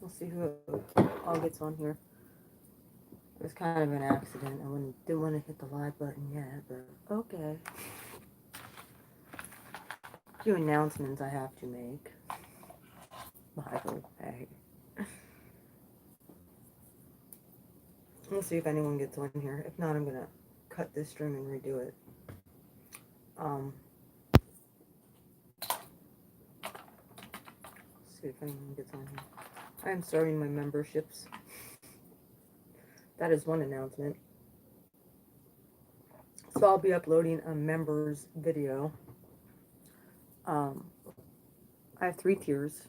We'll see who all gets on here. It was kind of an accident. I didn't want to hit the live button yet, but okay. A few announcements I have to make. By the way. We'll see if anyone gets on here. If not, I'm going to cut this stream and redo it. Um, see if anyone gets on here. I am starting my memberships. That is one announcement. So I'll be uploading a members video. I have 3 tiers.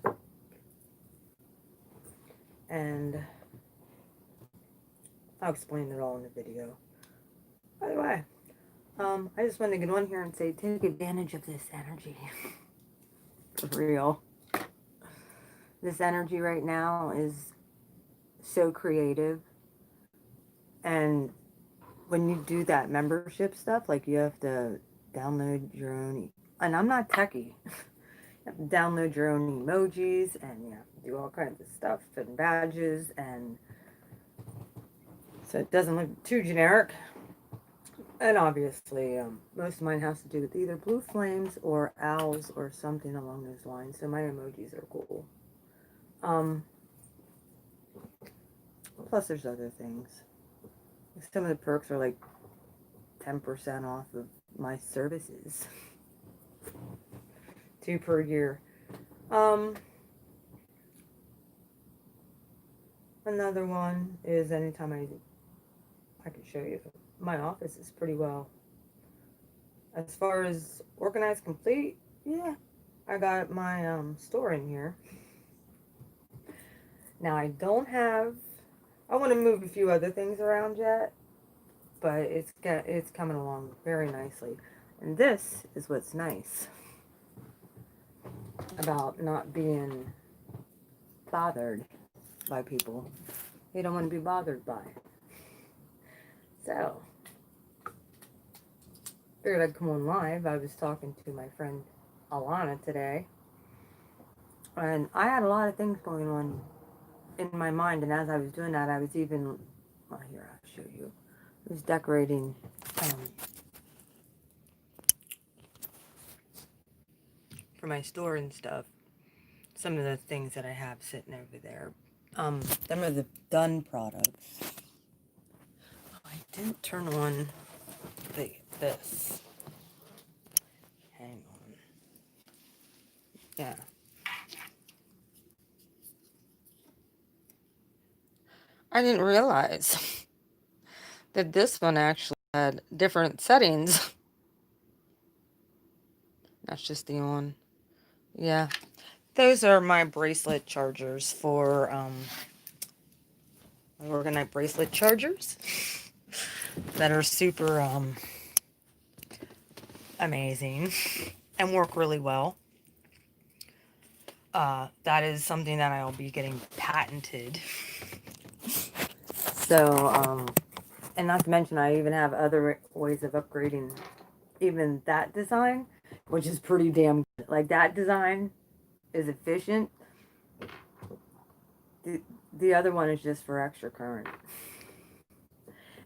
And I'll explain it all in the video. By the way, I just wanted to get on here and say, take advantage of this energy. For real. This energy right now is so creative. And when you do that membership stuff, like you have to download your own, and I'm not techie. You have to download your own emojis, and you have to do all kinds of stuff and badges, and so it doesn't look too generic. And obviously, most of mine has to do with either blue flames or owls or something along those lines. So my emojis are cool. Plus, there's other things. Some of the perks are like 10% off of my services. 2 per year. Another one is anytime I can show you. My office is pretty well. As far as organized complete, yeah. I got my store in here. Now I don't have, I want to move a few other things around yet, but it's coming along very nicely. And this is what's nice about not being bothered by people. They don't want to be bothered by. So, figured I'd come on live. I was talking to my friend Alana today, and I had a lot of things going on in my mind, and as I was doing that, I was even, well, here, I'll show you. I was decorating for my store and stuff. Some of the things that I have sitting over there. Them are the done products. Oh, I didn't turn on this. Hang on. Yeah. I didn't realize that this one actually had different settings. That's just the on. Yeah. Those are my bracelet chargers for my organite bracelet chargers that are super amazing and work really well. That is something that I'll be getting patented. So, and not to mention, I even have other ways of upgrading even that design, which is pretty damn good. Like, that design is efficient. The other one is just for extra current.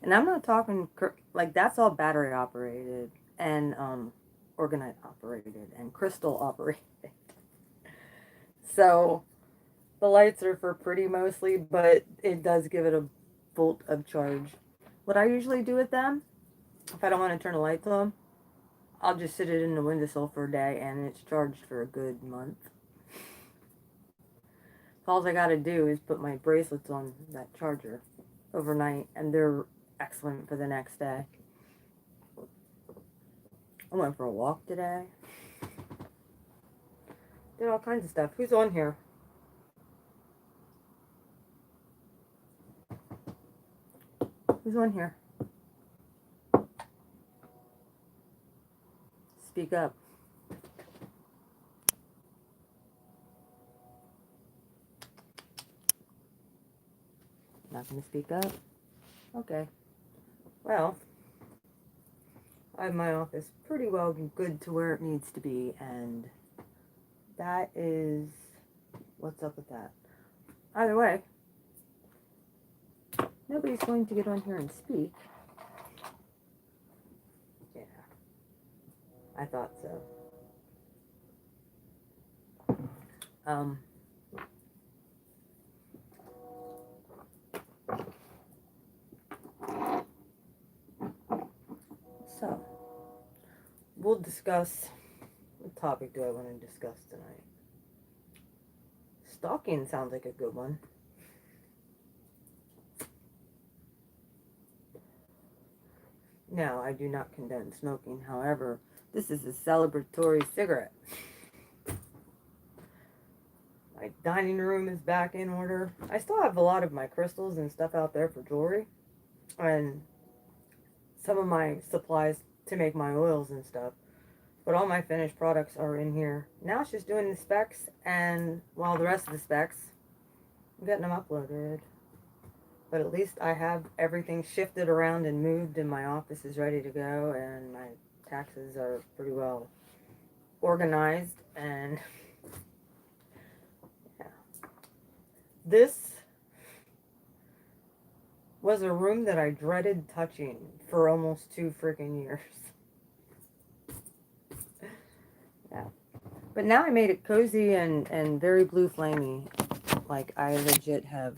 And I'm not talking, like, that's all battery operated and organite operated and crystal operated. So, the lights are for pretty mostly, but it does give it a volt of charge. What I usually do with them, if I don't want to turn the lights on, I'll just sit it in the windowsill for a day and it's charged for a good month. All I gotta do is put my bracelets on that charger overnight and they're excellent for the next day. I went for a walk today. Did all kinds of stuff. Who's on here? Who's on here? Speak up. Not gonna speak up? Okay. Well, I have my office pretty well good to where it needs to be, and that is, what's up with that? either way, nobody's going to get on here and speak. Yeah, I thought so. So, we'll discuss, what topic do I want to discuss tonight? Stalking sounds like a good one. Now, I do not condone smoking. However, this is a celebratory cigarette. My dining room is back in order. I still have a lot of my crystals and stuff out there for jewelry. And some of my supplies to make my oils and stuff. But all my finished products are in here. Now it's just doing the specs, and while the rest of the specs, I'm getting them uploaded. But at least I have everything shifted around and moved, and my office is ready to go, and my taxes are pretty well organized, and yeah. This was a room that I dreaded touching for almost 2 freaking years. Yeah. But now I made it cozy and very blue flamey. Like, I legit have...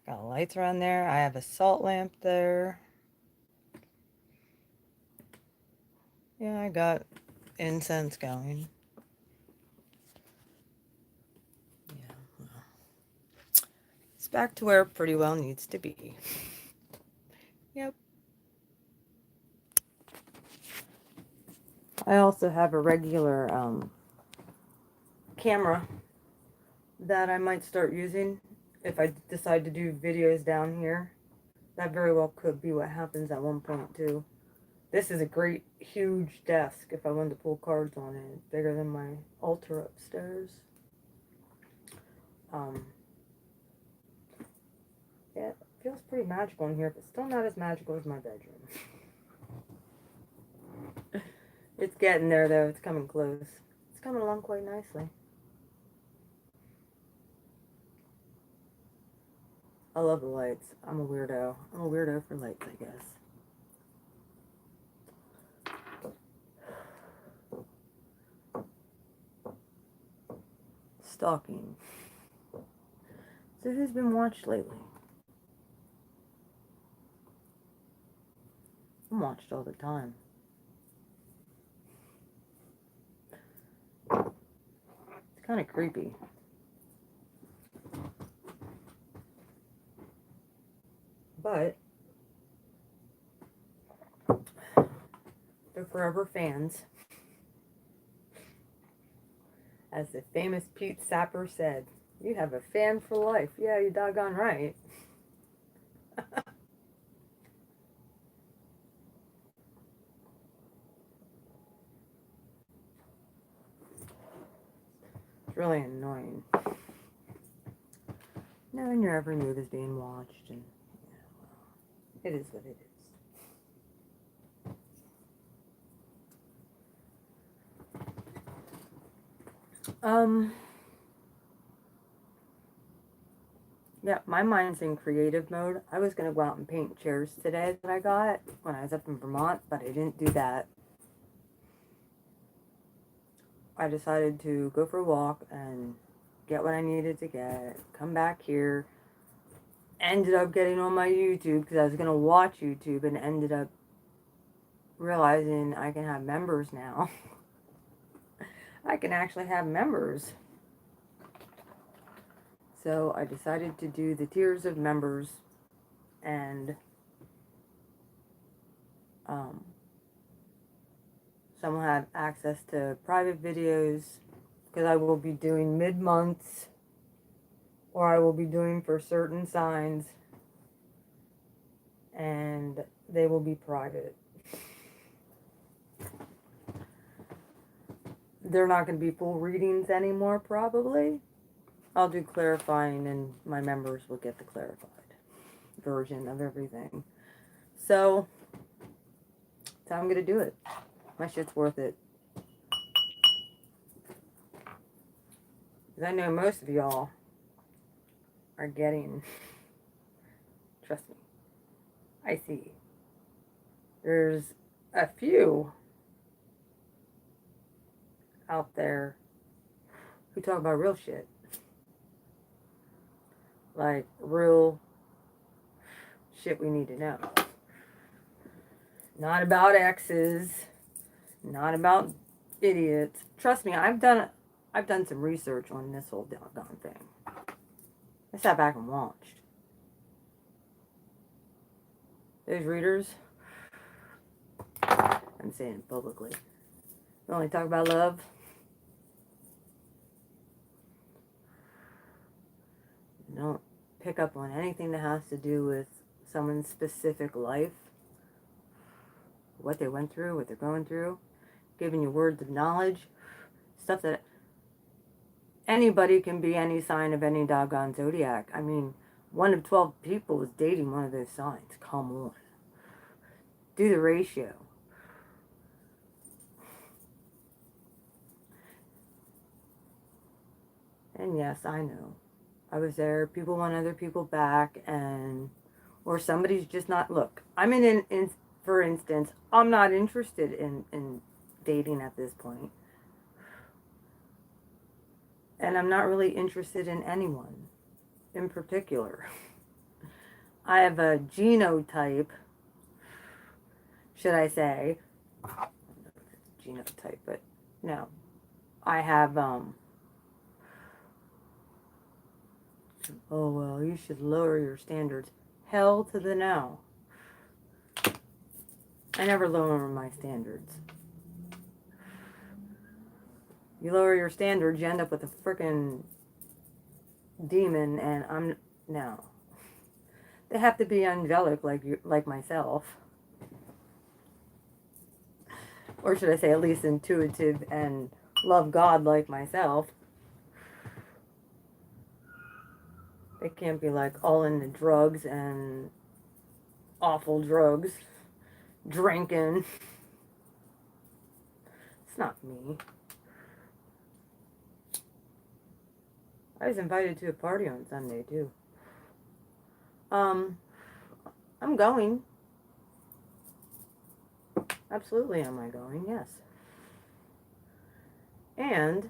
Got lights around there. I have a salt lamp there. Yeah, I got incense going. Yeah, well, it's back to where it pretty well needs to be. Yep. I also have a regular camera that I might start using if I decide to do videos down here. That very well could be what happens at one point too. This is a great huge desk if I wanted to pull cards on it. Bigger than my altar upstairs. Yeah, it feels pretty magical in here, but still not as magical as my bedroom. It's getting there though, it's coming close. It's coming along quite nicely. I love the lights. I'm a weirdo. I'm a weirdo for lights, I guess. Stalking. So who's been watched lately? I'm watched all the time. It's kind of creepy. But they're forever fans. As the famous Pete Sapper said, you have a fan for life. Yeah, you're doggone right. It's really annoying. Knowing your every move is being watched, and yeah, well, it is what it is. Yeah, my mind's in creative mode. I was going to go out and paint chairs today that I got when I was up in Vermont, but I didn't do that. I decided to go for a walk and get what I needed to get, come back here, ended up getting on my YouTube because I was going to watch YouTube and ended up realizing I can have members now. I can actually have members. So I decided to do the tiers of members, and some will have access to private videos because I will be doing mid-months, or I will be doing for certain signs, and they will be private. They're not going to be full readings anymore, probably. I'll do clarifying, and my members will get the clarified version of everything. So, that's how I'm going to do it. My shit's worth it. Because I know most of y'all are getting, trust me, I see. There's a few out there who talk about real shit. Like real shit we need to know. Not about exes, not about idiots. Trust me, I've done some research on this whole doggone thing. I sat back and watched. Those readers, I'm saying it publicly, they only talk about love. Don't pick up on anything that has to do with someone's specific life, what they went through, what they're going through, giving you words of knowledge, stuff that anybody can be any sign of any doggone zodiac. I mean, 1 of 12 people is dating one of those signs. Come on. Do the ratio. And yes, I know. I was there. People want other people back, or somebody's just not. Look, I'm for instance, I'm not interested in dating at this point. And I'm not really interested in anyone in particular. I have a genotype, should I say. I don't know if it's genotype, but no. I have, oh, well, you should lower your standards. Hell to the no. I never lower my standards. You lower your standards, you end up with a frickin' demon, and no. They have to be angelic like myself. Or should I say at least intuitive and love God like myself. They can't be like all into drugs and awful drugs. Drinking. It's not me. I was invited to a party on Sunday, too. I'm going. Absolutely am I going, yes. And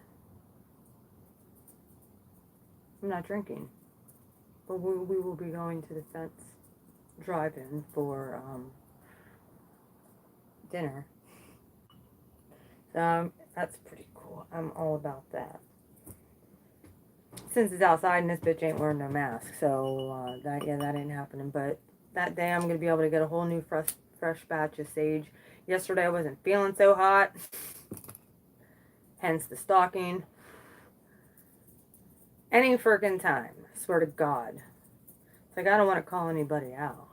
I'm not drinking. But we will be going to the Fence Drive-In for dinner. So that's pretty cool. I'm all about that. Since it's outside and this bitch ain't wearing no mask, so that ain't happening. But that day I'm gonna be able to get a whole new fresh batch of sage. Yesterday I wasn't feeling so hot, hence the stalking. Any freaking time, I swear to God. It's like I don't want to call anybody out,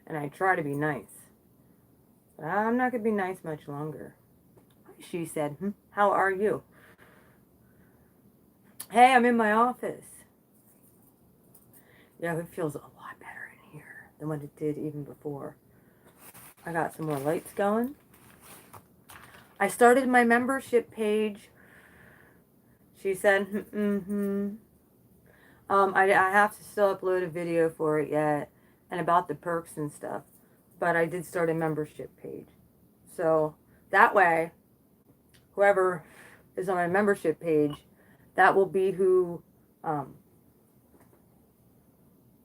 and I try to be nice, but I'm not gonna be nice much longer. She said, "How are you?" Hey, I'm in my office. Yeah, it feels a lot better in here than what it did even before. I got some more lights going. I started my membership page. She said, I have to still upload a video for it yet, and about the perks and stuff. But I did start a membership page. So that way, whoever is on my membership page, that will be who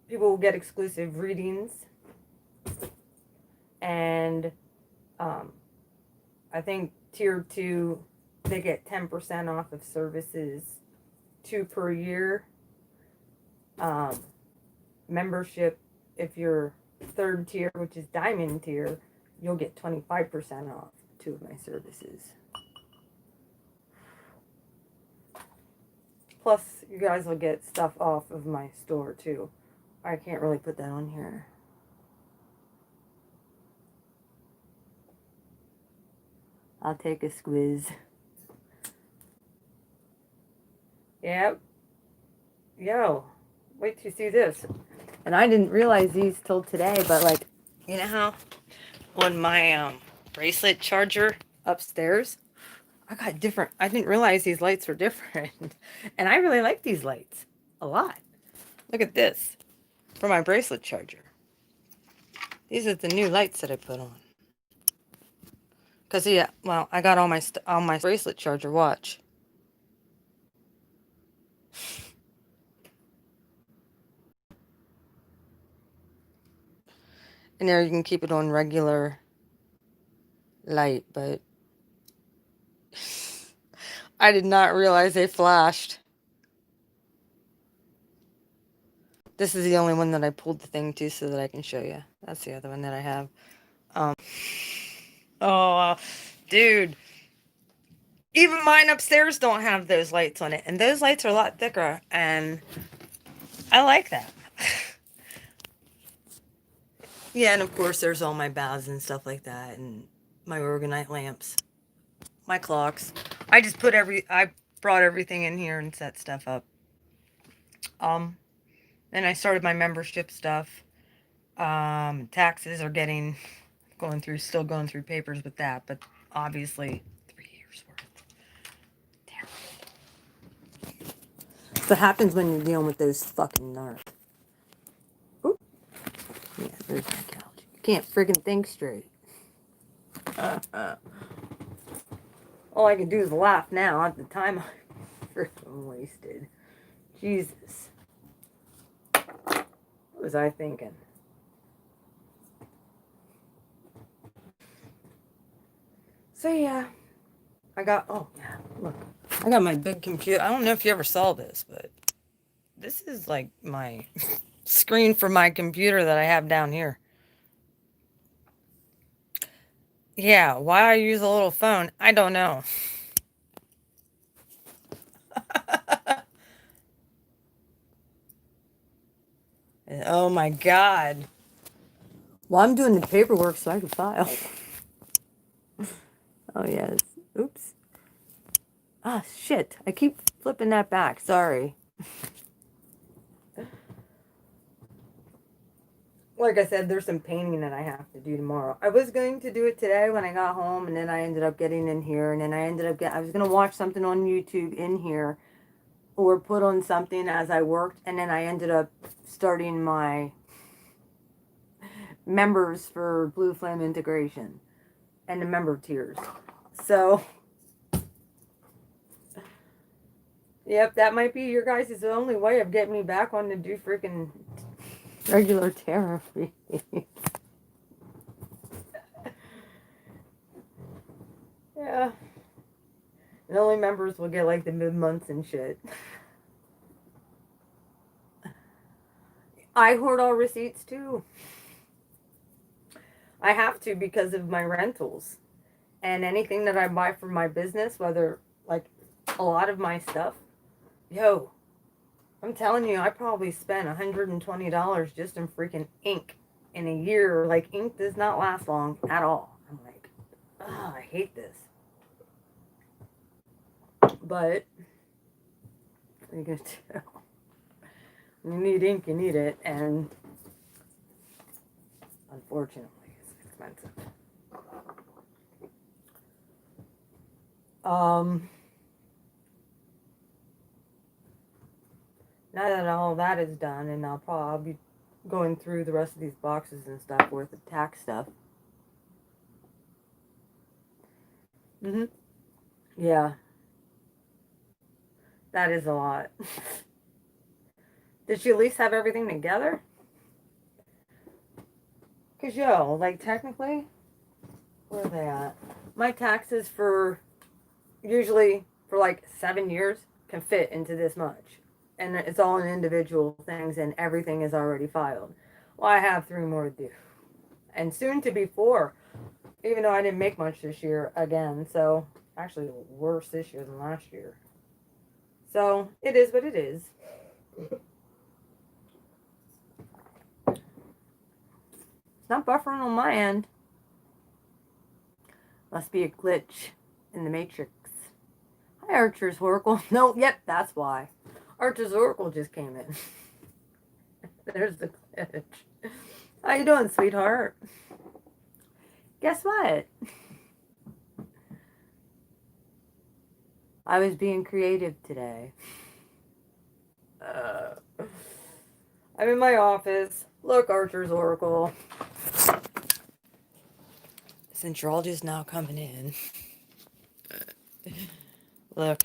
people will get exclusive readings. And I think tier 2, they get 10% off of services, 2 per year. Membership, if you're 3rd tier, which is diamond tier, you'll get 25% off 2 of my services. Plus, you guys will get stuff off of my store, too. I can't really put that on here. I'll take a squiz. Yep. Yo, wait till you see this. And I didn't realize these till today, but like, you know how on my bracelet charger upstairs, I got different. I didn't realize these lights were different. And I really like these lights a lot. Look at this for my bracelet charger. These are the new lights that I put on. Because, yeah, well, I got all my bracelet charger. Watch. And there you can keep it on regular light, but I did not realize they flashed. This is the only one that I pulled the thing to so that I can show you. That's the other one that I have. Oh, dude. Even mine upstairs don't have those lights on it. And those lights are a lot thicker. And I like that. Yeah, and of course there's all my baths and stuff like that. And my organite lamps. My clocks. I brought everything in here and set stuff up. Then I started my membership stuff. Taxes are still going through papers with that, but obviously 3 years worth. Damn. That's what happens when you're dealing with those fucking nerds. Oop. Yeah, there's my couch. You can't freaking think straight. All I can do is laugh now at the time I freaking wasted. Jesus. What was I thinking? So yeah, look, I got my big computer. I don't know if you ever saw this, but this is like my screen for my computer that I have down here. Yeah, why I use a little phone, I don't know. Oh my God. Well, I'm doing the paperwork so I can file. Oh, yes. Oops. Ah, shit. I keep flipping that back. Sorry. Like I said, there's some painting that I have to do tomorrow. I was going to do it today when I got home, and then I ended up getting in here, and then I was going to watch something on YouTube in here, or put on something as I worked, and then I ended up starting my members for Blue Flame integration and the member tiers. So, yep, that might be your guys' only way of getting me back on to do freaking regular therapy. Yeah. And only members will get like the mid-months and shit. I hoard all receipts too. I have to because of my rentals. And anything that I buy for my business, whether like a lot of my stuff, yo, I'm telling you, I probably spent $120 just in freaking ink in a year. Like, ink does not last long at all. I'm like, oh, I hate this. But, what are you going to do? You need ink, you need it. And, unfortunately, it's expensive. Now that all that is done, and I'll be going through the rest of these boxes and stuff worth of tax stuff. Yeah. That is a lot. Did you at least have everything together? Because, yo, like, technically, where are they at? My taxes usually for like 7 years, can fit into this much. And it's all in individual things, and everything is already filed. Well, I have 3 more to do. And soon to be 4. Even though I didn't make much this year again. So, actually worse this year than last year. So, it is what it is. It's not buffering on my end. Must be a glitch in the matrix. Hi, Archer's Oracle. No, yep, that's why. Archer's Oracle just came in. There's the glitch. How you doing, sweetheart? Guess what? I was being creative today. I'm in my office. Look, Archer's Oracle. Since you're all just now coming in. Look.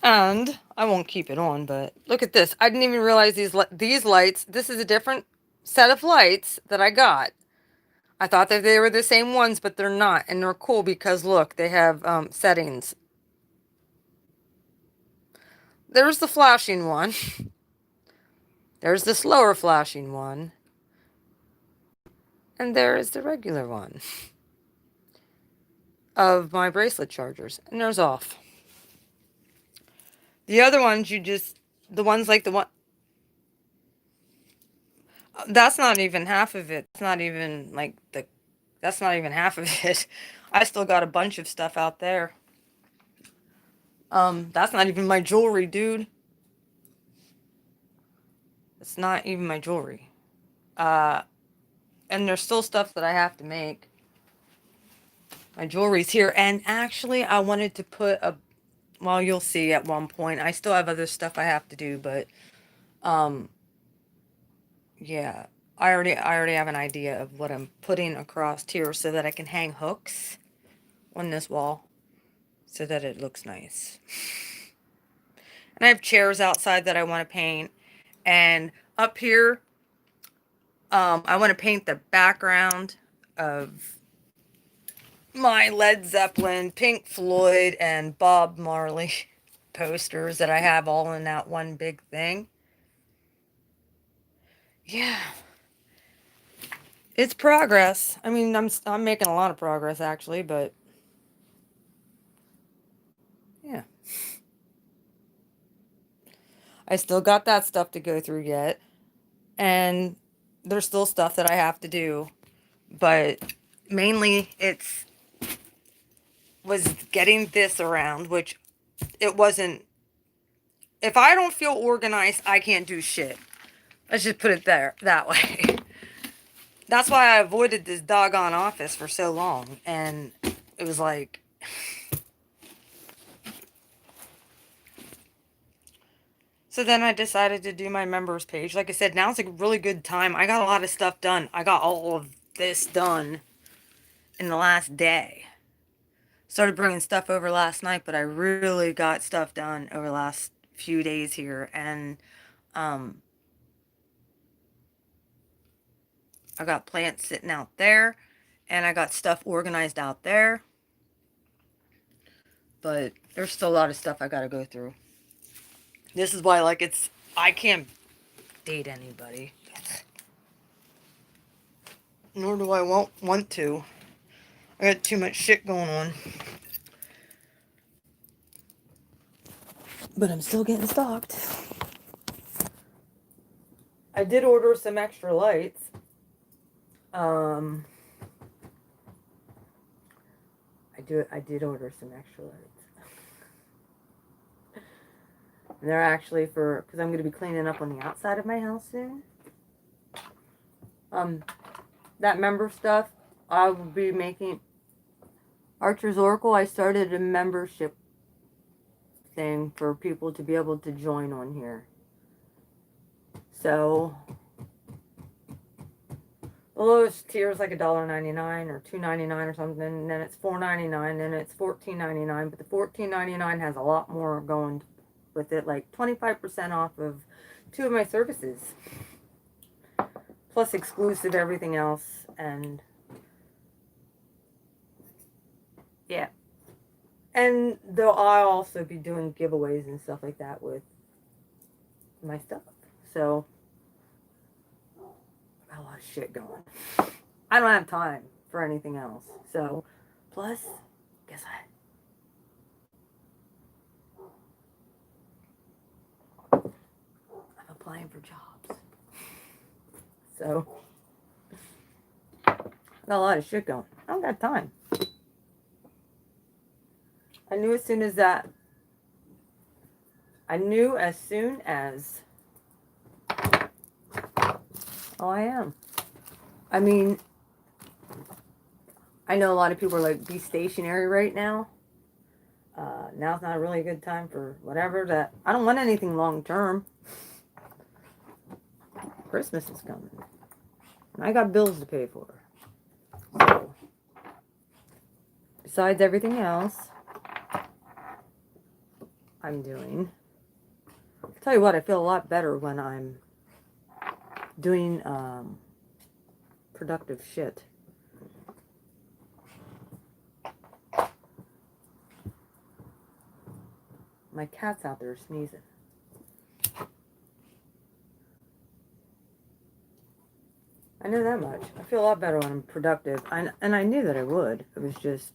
And I won't keep it on, but look at this. I didn't even realize these lights. This is a different set of lights that I got. I thought that they were the same ones, but they're not. And they're cool because, look, they have settings. There's the flashing one. There's the slower flashing one. And there is the regular one of my bracelet chargers. And there's off. The other ones, the ones like the one, that's not even half of it. It's not even like that's not even half of it. I still got a bunch of stuff out there. That's not even my jewelry, dude. It's not even my jewelry. And there's still stuff that I have to make. My jewelry's here. And actually, I wanted to put well, you'll see at one point. I still have other stuff I have to do, but, yeah. I already have an idea of what I'm putting across here so that I can hang hooks on this wall so that it looks nice. And I have chairs outside that I want to paint. And up here, I want to paint the background of my Led Zeppelin, Pink Floyd, and Bob Marley posters that I have all in that one big thing. Yeah. It's progress. I mean, I'm making a lot of progress actually, but yeah. I still got that stuff to go through yet. And there's still stuff that I have to do, but mainly was getting this around, which it wasn't. If I don't feel organized, I can't do shit. Let's just put it that way. That's why I avoided this doggone office for so long. And it was like, so then I decided to do my members page. Like I said, now's a really good time. I got a lot of stuff done. I got all of this done in the last day. Started bringing stuff over last night, but I really got stuff done over the last few days here. And I got plants sitting out there, and I got stuff organized out there. But there's still a lot of stuff I gotta go through. This is why, like, I can't date anybody. Nor do I want to. I got too much shit going on. But I'm still getting stalked. I did order some extra lights. I did order some extra lights. And they're actually because I'm going to be cleaning up on the outside of my house soon. That member stuff, I will be making Archer's Oracle. I started a membership thing for people to be able to join on here. So the lowest tier is like $1.99 or $2.99 or something, and then it's $4.99, and it's $14.99. But the $14.99 has a lot more going with it, like 25% off of 2 of my services, plus exclusive everything else. And yeah, and I'll also be doing giveaways and stuff like that with my stuff. So I got a lot of shit going. I don't have time for anything else. So, plus, guess what? I'm applying for jobs. So, I got a lot of shit going. I don't got time. I knew as soon as oh, I am. I mean, I know a lot of people are like, be stationary right now. Now's not a really good time for whatever that. I don't want anything long term. Christmas is coming. And I got bills to pay for. So, besides everything else I'm doing, I'll tell you what, I feel a lot better when I'm doing productive shit. My cat's out there sneezing. I know that much. I feel a lot better when I'm productive. And I knew that I would. It was just...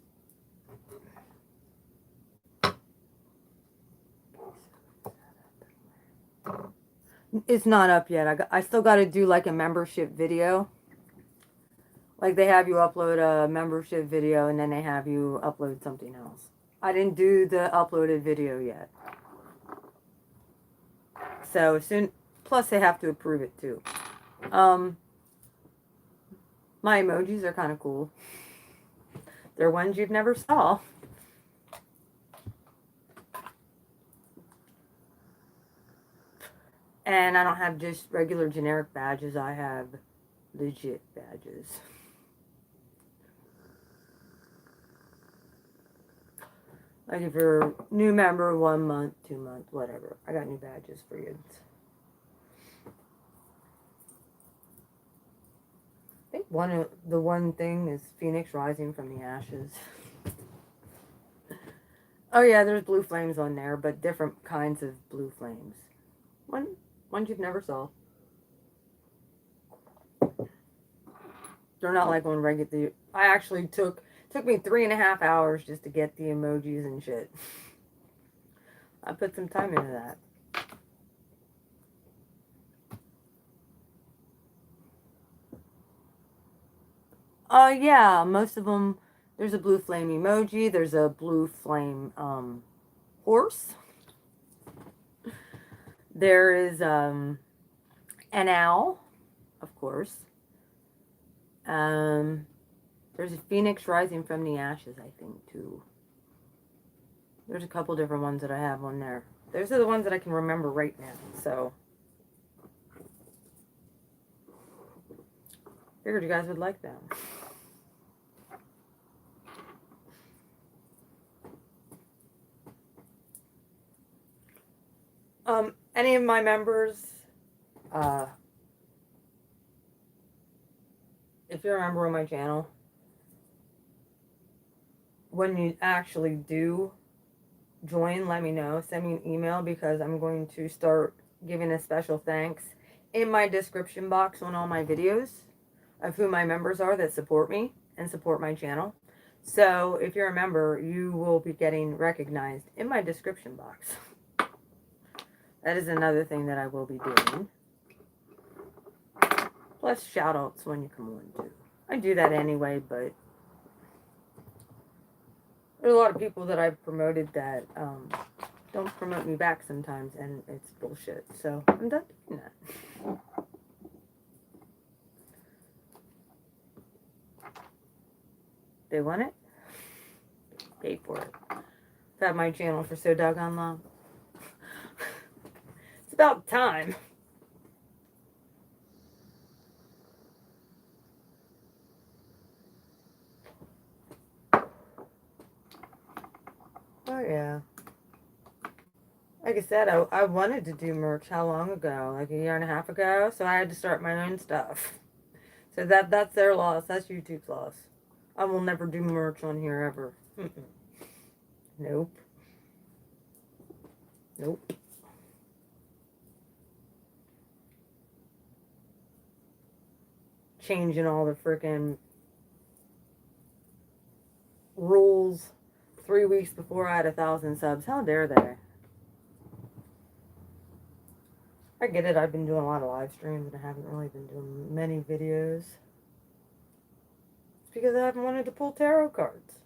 It's not up yet. I still got to do like a membership video. Like they have you upload a membership video and then they have you upload something else. I didn't do the uploaded video yet. So soon, plus they have to approve it too. My emojis are kind of cool. They're ones you've never saw. And I don't have just regular generic badges. I have legit badges. Like if you're a new member, 1 month, 2 months, whatever. I got new badges for you. I think the one thing is Phoenix Rising from the Ashes. Oh yeah, there's blue flames on there, but different kinds of blue flames. Ones you've never saw. They're not like on regular. I actually took me 3.5 hours just to get the emojis and shit. I put some time into that. Yeah, most of them. There's a blue flame emoji. There's a blue flame horse. There is an owl, of course. There's a phoenix rising from the ashes, I think, too. There's a couple different ones that I have on there. Those are the ones that I can remember right now, so. Figured you guys would like them. Any of my members, if you're a member of my channel, when you actually do join, let me know. Send me an email because I'm going to start giving a special thanks in my description box on all my videos of who my members are that support me and support my channel. So if you're a member, you will be getting recognized in my description box. That is another thing that I will be doing. Plus shout outs when you come on too. I do that anyway, but there's a lot of people that I've promoted that don't promote me back sometimes, and it's bullshit. So I'm done doing that. They want it? Pay for it. I've had my channel for so doggone long. It's about time. Oh yeah. Like I said, I wanted to do merch how long ago? Like 1.5 years ago. So I had to start my own stuff. So that's their loss. That's YouTube's loss. I will never do merch on here ever. Nope. Nope. Changing all the freaking rules 3 weeks before I had 1,000 subs. How dare they? I get it. I've been doing a lot of live streams and I haven't really been doing many videos. It's because I haven't wanted to pull tarot cards.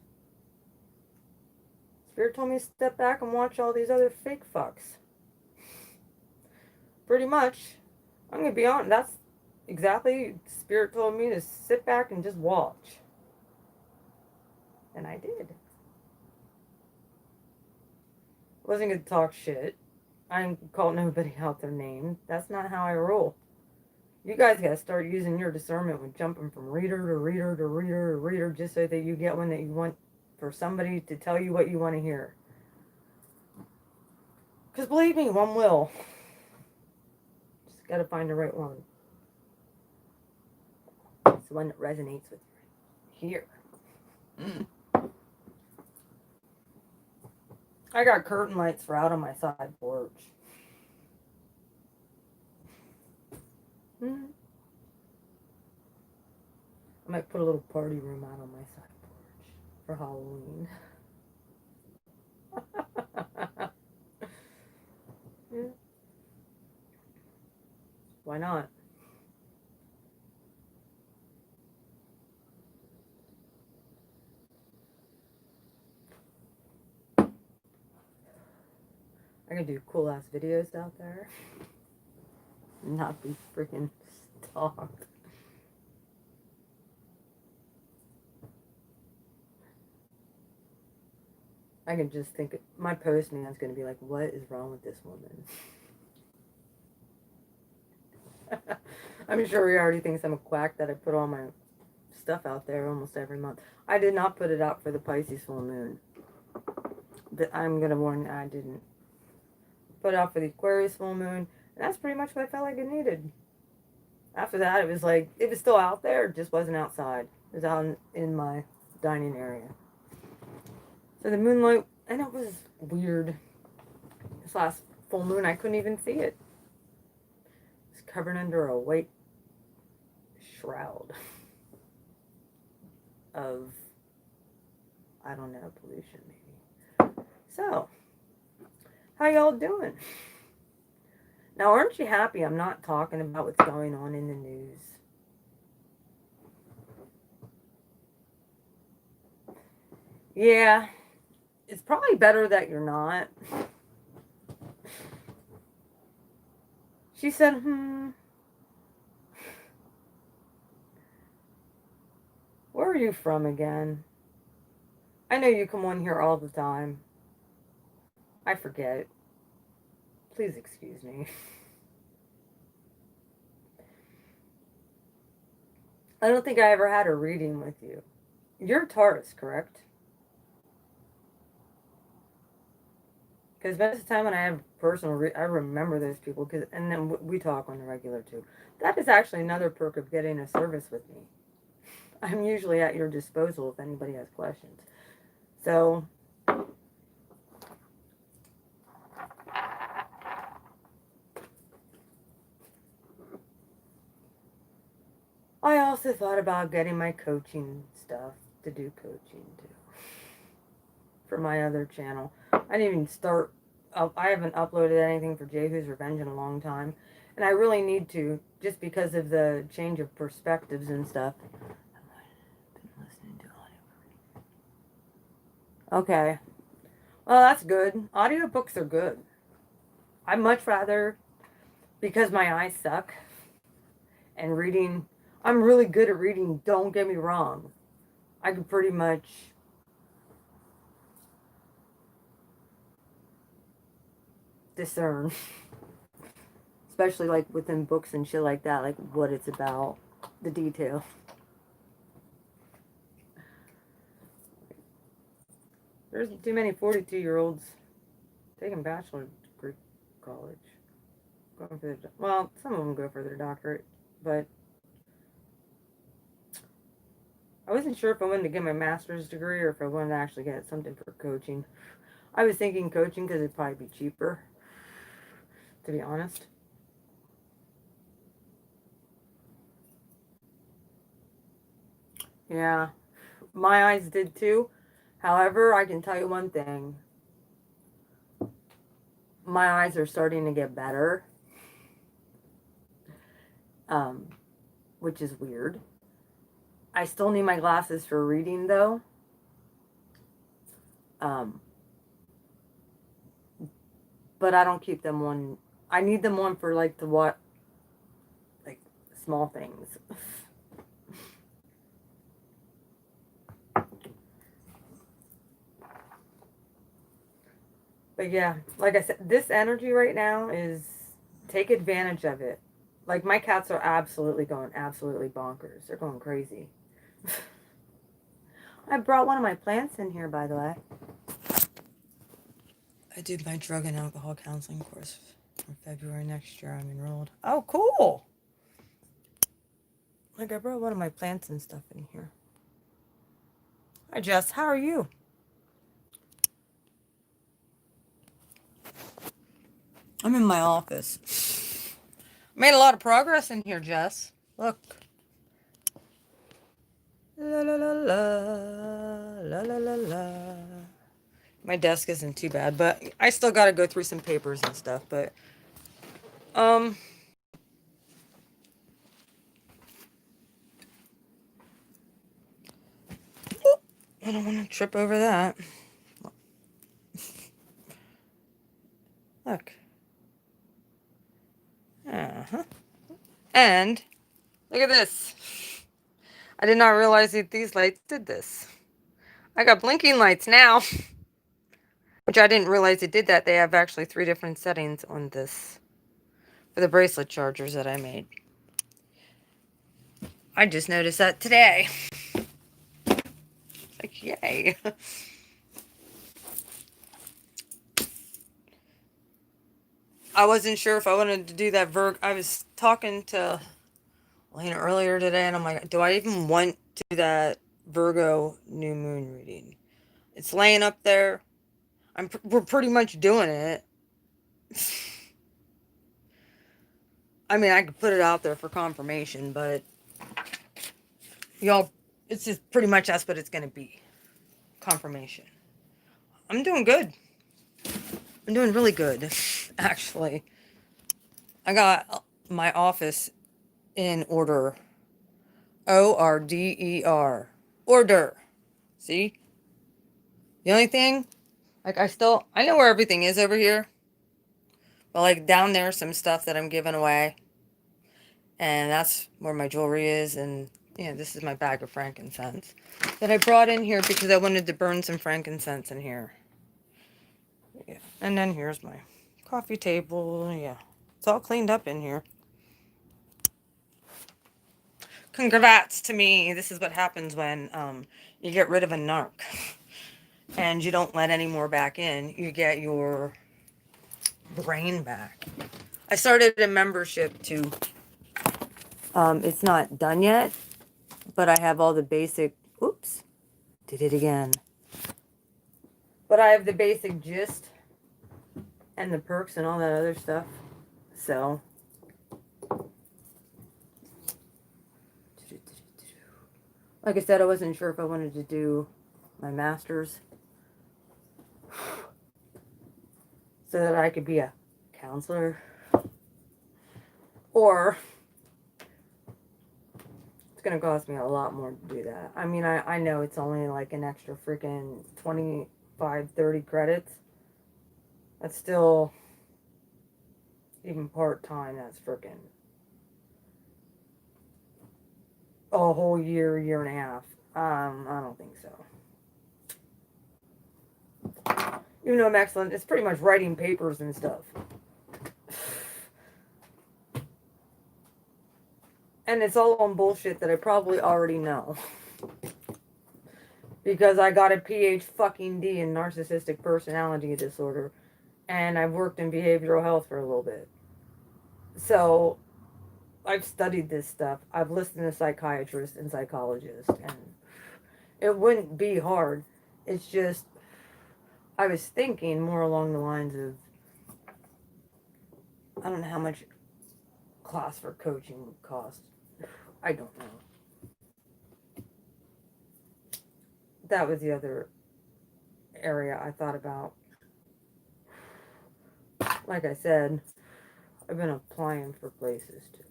Spirit told me to step back and watch all these other fake fucks. Pretty much. I'm going to be honest. exactly, Spirit told me to sit back and just watch. And I did. Wasn't going to talk shit. I ain't call nobody out their name. That's not how I roll. You guys got to start using your discernment with jumping from reader to reader to reader to reader just so that you get one that you want for somebody to tell you what you want to hear. Because believe me, one will. Just got to find the right one. It's the one that resonates with you. Here. I got curtain lights for out on my side porch. I might put a little party room out on my side porch for Halloween. Yeah. Why not? I can do cool ass videos out there. Not be freaking stalked. I can just think my postman's gonna be like, what is wrong with this woman? I'm sure he already thinks I'm a quack that I put all my stuff out there almost every month. I did not put it out for the Pisces full moon. But I'm gonna warn you, I didn't. Put it out for the Aquarius full moon, and that's pretty much what I felt like it needed. After that, it was like, it was still out there, it just wasn't outside. It was out in my dining area. So the moonlight, and it was weird. This last full moon, I couldn't even see it. It was covered under a white shroud of, I don't know, pollution maybe. So, how y'all doing? Now, aren't you happy I'm not talking about what's going on in the news? Yeah, it's probably better that you're not. She said, where are you from again? I know you come on here all the time. I forget. Please excuse me. I don't think I ever had a reading with you. You're Taurus, correct? Because most of the time when I have personal, I remember those people. And then we talk on the regular too. That is actually another perk of getting a service with me. I'm usually at your disposal if anybody has questions. So, I also thought about getting my coaching stuff to do coaching too. For my other channel. I didn't even start up. I haven't uploaded anything for Jehu's Revenge in a long time. And I really need to, just because of the change of perspectives and stuff. Okay. Well, that's good. Audiobooks are good. I'd much rather, because my eyes suck, and reading, I'm really good at reading, don't get me wrong. I can pretty much discern, especially like within books and shit like that, like what it's about, the detail. There's too many 42-year-olds taking bachelor degree college. Going for the, well, some of them go for their doctorate, but I wasn't sure if I wanted to get my master's degree or if I wanted to actually get something for coaching. I was thinking coaching because it'd probably be cheaper, to be honest. Yeah, my eyes did too. However, I can tell you one thing. My eyes are starting to get better, which is weird. I still need my glasses for reading, though. But I don't keep them on. I need them on for like the what, like small things. But yeah, like I said, this energy right now is, take advantage of it. Like, my cats are absolutely going absolutely bonkers. They're going crazy. I brought one of my plants in here, by the way. I did my drug and alcohol counseling course in February next year. I'm enrolled. Oh, cool. Like, I brought one of my plants and stuff in here. Hi, Jess. How are you? I'm in my office. Made a lot of progress in here, Jess. Look. La la la la. La la la la. My desk isn't too bad, but I still got to go through some papers and stuff, but I don't want to trip over that. Look. Uh-huh. And look at this. I did not realize that these lights did this. I got blinking lights now, which I didn't realize it did that. They have actually 3 different settings on this for the bracelet chargers that I made. I just noticed that today. Like, yay. I wasn't sure if I wanted to do that I was talking to Lena earlier today, and I'm like, do I even want to do that Virgo new moon reading? It's laying up there. We're pretty much doing it. I mean, I could put it out there for confirmation, but y'all, it's just pretty much that's what it's going to be. Confirmation. I'm doing good. I'm doing really good, actually. I got my office in order. ORDER. Order. See? The only thing, like, I know where everything is over here. But, like, down there, some stuff that I'm giving away. And that's where my jewelry is. And, this is my bag of frankincense that I brought in here because I wanted to burn some frankincense in here. Yeah. And then here's my coffee table. Yeah. It's all cleaned up in here. Congrats to me. This is what happens when you get rid of a narc. And you don't let any more back in. You get your brain back. I started a membership to, it's not done yet, but I have all the basic, oops, did it again. But I have the basic gist and the perks and all that other stuff. So, like I said, I wasn't sure if I wanted to do my master's so that I could be a counselor, or it's going to cost me a lot more to do that. I mean, I know it's only like an extra freaking 25, 30 credits. That's still, even part-time, that's freaking a whole year and a half. I don't think so. Even though I'm excellent, it's pretty much writing papers and stuff. And it's all on bullshit that I probably already know. Because I got a PhD in narcissistic personality disorder. And I've worked in behavioral health for a little bit. So, I've studied this stuff. I've listened to psychiatrists and psychologists. And it wouldn't be hard. It's just, I was thinking more along the lines of, I don't know how much class for coaching would cost. I don't know. That was the other area I thought about. Like I said, I've been applying for places too.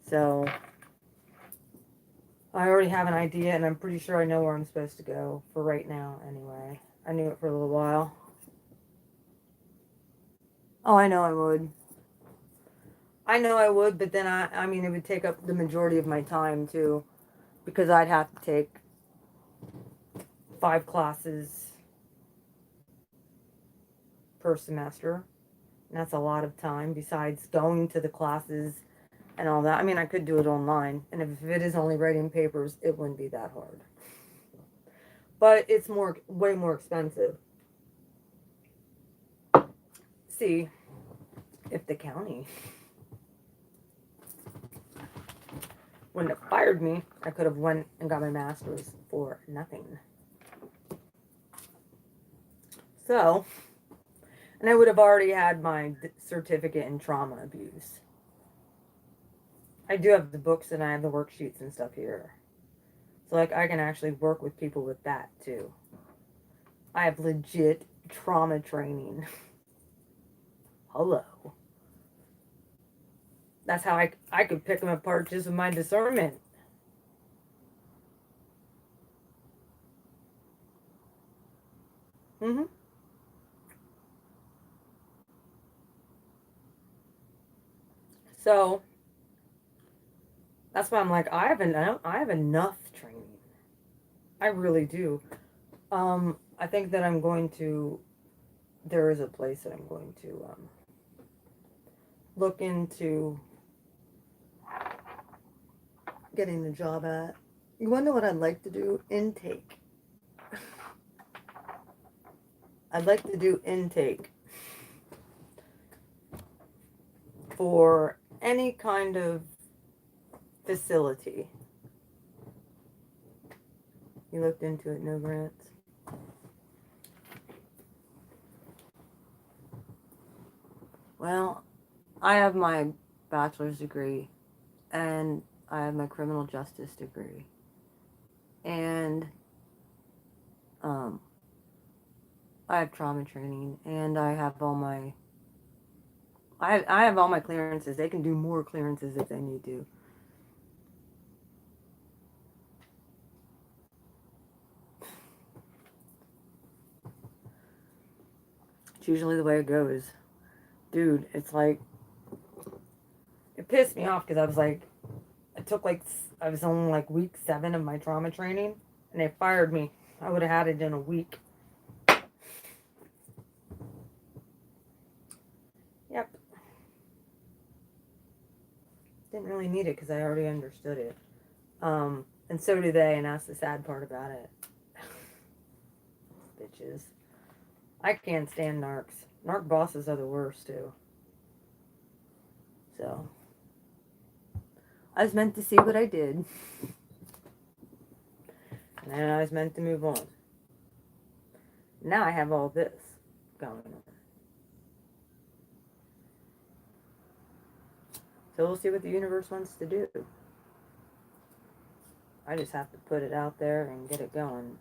So, I already have an idea, and I'm pretty sure I know where I'm supposed to go for right now anyway. I knew it for a little while. Oh, I know I would. I know I would, but then I mean, it would take up the majority of my time too, because I'd have to take 5 classes per semester. And that's a lot of time besides going to the classes and all that. I mean, I could do it online, and if it is only writing papers, it wouldn't be that hard. But it's way more expensive. See, if the county wouldn't have fired me, I could have went and got my master's for nothing. So, and I would have already had my certificate in trauma abuse. I do have the books and I have the worksheets and stuff here. So, like, I can actually work with people with that, too. I have legit trauma training. Hello. That's how I could pick them apart just with my discernment. Mm-hmm. So, that's why I'm like, I have enough training. I really do. I think that I'm going to, there is a place that I'm going to look into getting a job at. You want to know what I'd like to do? Intake. I'd like to do intake for any kind of facility. You looked into it, no grants? Well, I have my bachelor's degree and I have my criminal justice degree. And I have trauma training and I have all my clearances. They can do more clearances if they need to. It's usually the way it goes. Dude, it's like, it pissed me off because I was like, I was on like week 7 of my trauma training and they fired me. I would have had it in a week. Yep. Didn't really need it because I already understood it. And so do they, and that's the sad part about it. Bitches. I can't stand narcs. Narc bosses are the worst, too. So, I was meant to see what I did. And then I was meant to move on. Now I have all this going on. So we'll see what the universe wants to do. I just have to put it out there and get it going.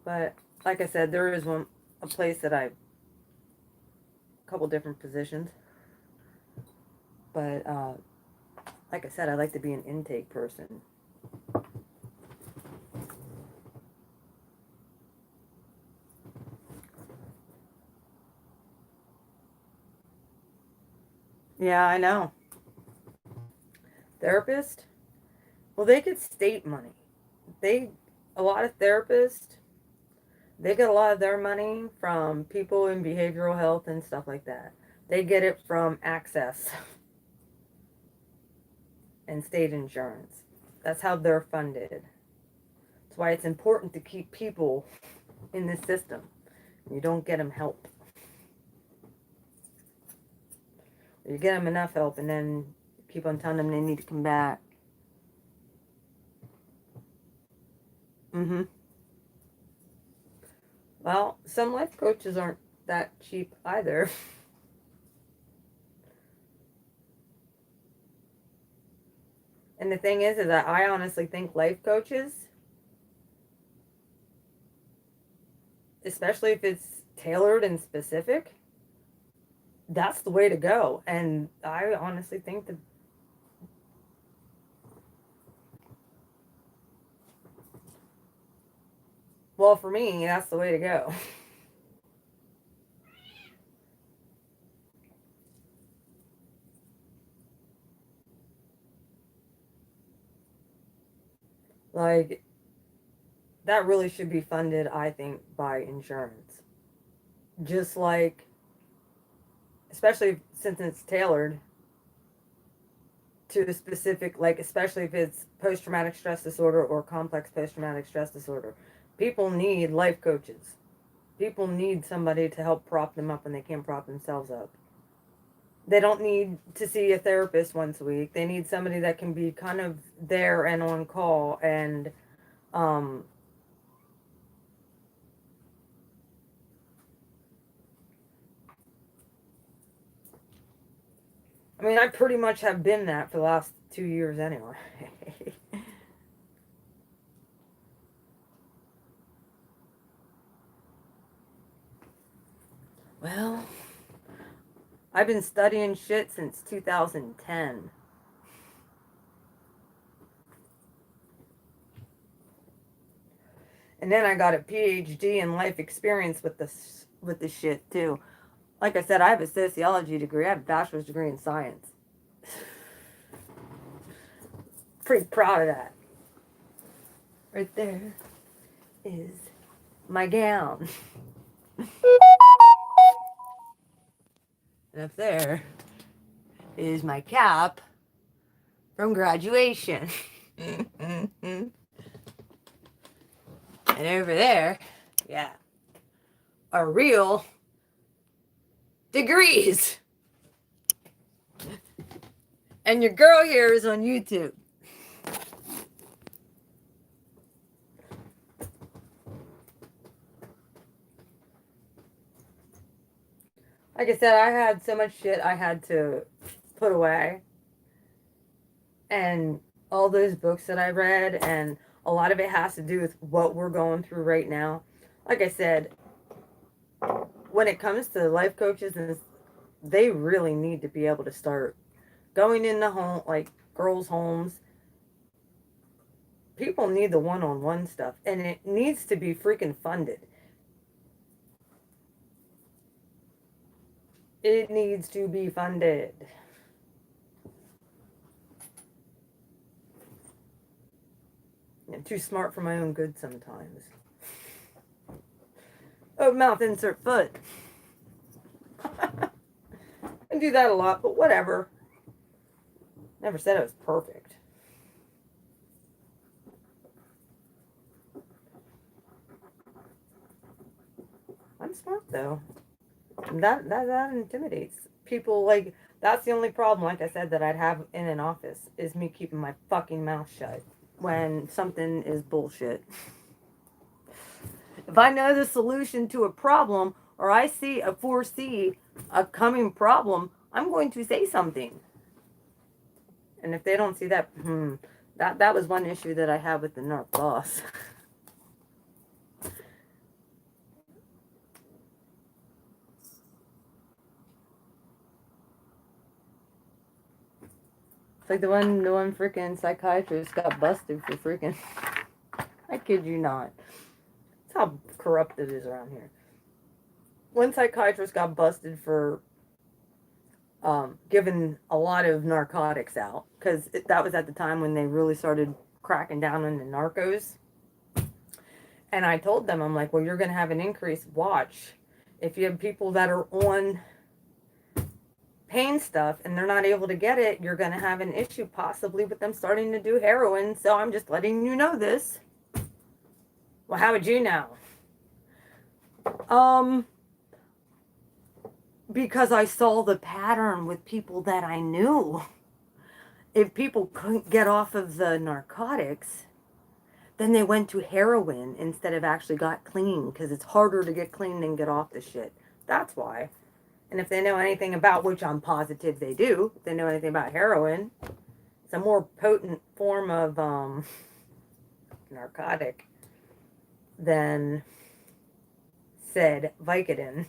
But like I said, there is a place that a couple different positions. But like I said, I like to be an intake person. Yeah, I know. Therapist? Well, they get state money. A lot of therapists, they get a lot of their money from people in behavioral health and stuff like that. They get it from Access and state insurance. That's how they're funded. That's why it's important to keep people in this system. You don't get them help. You get them enough help and then keep on telling them they need to come back. Mm-hmm. Well, some life coaches aren't that cheap either. And the thing is that I honestly think life coaches, especially if it's tailored and specific, that's the way to go. And I honestly think that, well, for me, that's the way to go. Like, that really should be funded, I think, by insurance. Just like, especially since it's tailored to a specific, like, especially if it's post-traumatic stress disorder or complex post-traumatic stress disorder. People need life coaches. People need somebody to help prop them up when they can't prop themselves up. They don't need to see a therapist once a week. They need somebody that can be kind of there and on call and um I mean, I pretty much have been that for the last 2 years anyway. Well, I've been studying shit since 2010. And then I got a PhD in life experience with this shit too. Like I said, I have a sociology degree. I have a bachelor's degree in science. Pretty proud of that. Right there is my gown. And up there is my cap from graduation. And over there, yeah, are real degrees. And your girl here is on YouTube. Like I said, I had so much shit I had to put away. And all those books that I read, and a lot of it has to do with what we're going through right now. Like I said, when it comes to life coaches, they really need to be able to start going into home, like girls' homes. People need the one-on-one stuff, and it needs to be freaking funded. It needs to be funded. I'm too smart for my own good sometimes. Oh, mouth, insert foot. I do that a lot, but whatever. Never said it was perfect. I'm smart though. That intimidates people. Like, that's the only problem, like I said, that I'd have in an office is me keeping my fucking mouth shut when something is bullshit. If I know the solution to a problem, or I foresee a coming problem, I'm going to say something. And if they don't see that, that was one issue that I had with the narc boss. It's like the one freaking psychiatrist got busted for freaking. I kid you not. That's how corrupt it is around here. One psychiatrist got busted for giving a lot of narcotics out, because that was at the time when they really started cracking down on the narcos. And I told them, I'm like, well, you're going to have an increase. Watch. If you have people that are on pain stuff and they're not able to get it, you're going to have an issue possibly with them starting to do heroin. So I'm just letting you know this. Well, how would you know? Because I saw the pattern with people that I knew. If people couldn't get off of the narcotics, then they went to heroin instead of actually got clean, because it's harder to get clean than get off the shit. That's why. And if they know anything about, which I'm positive they do, if they know anything about heroin, it's a more potent form of narcotic than said Vicodin.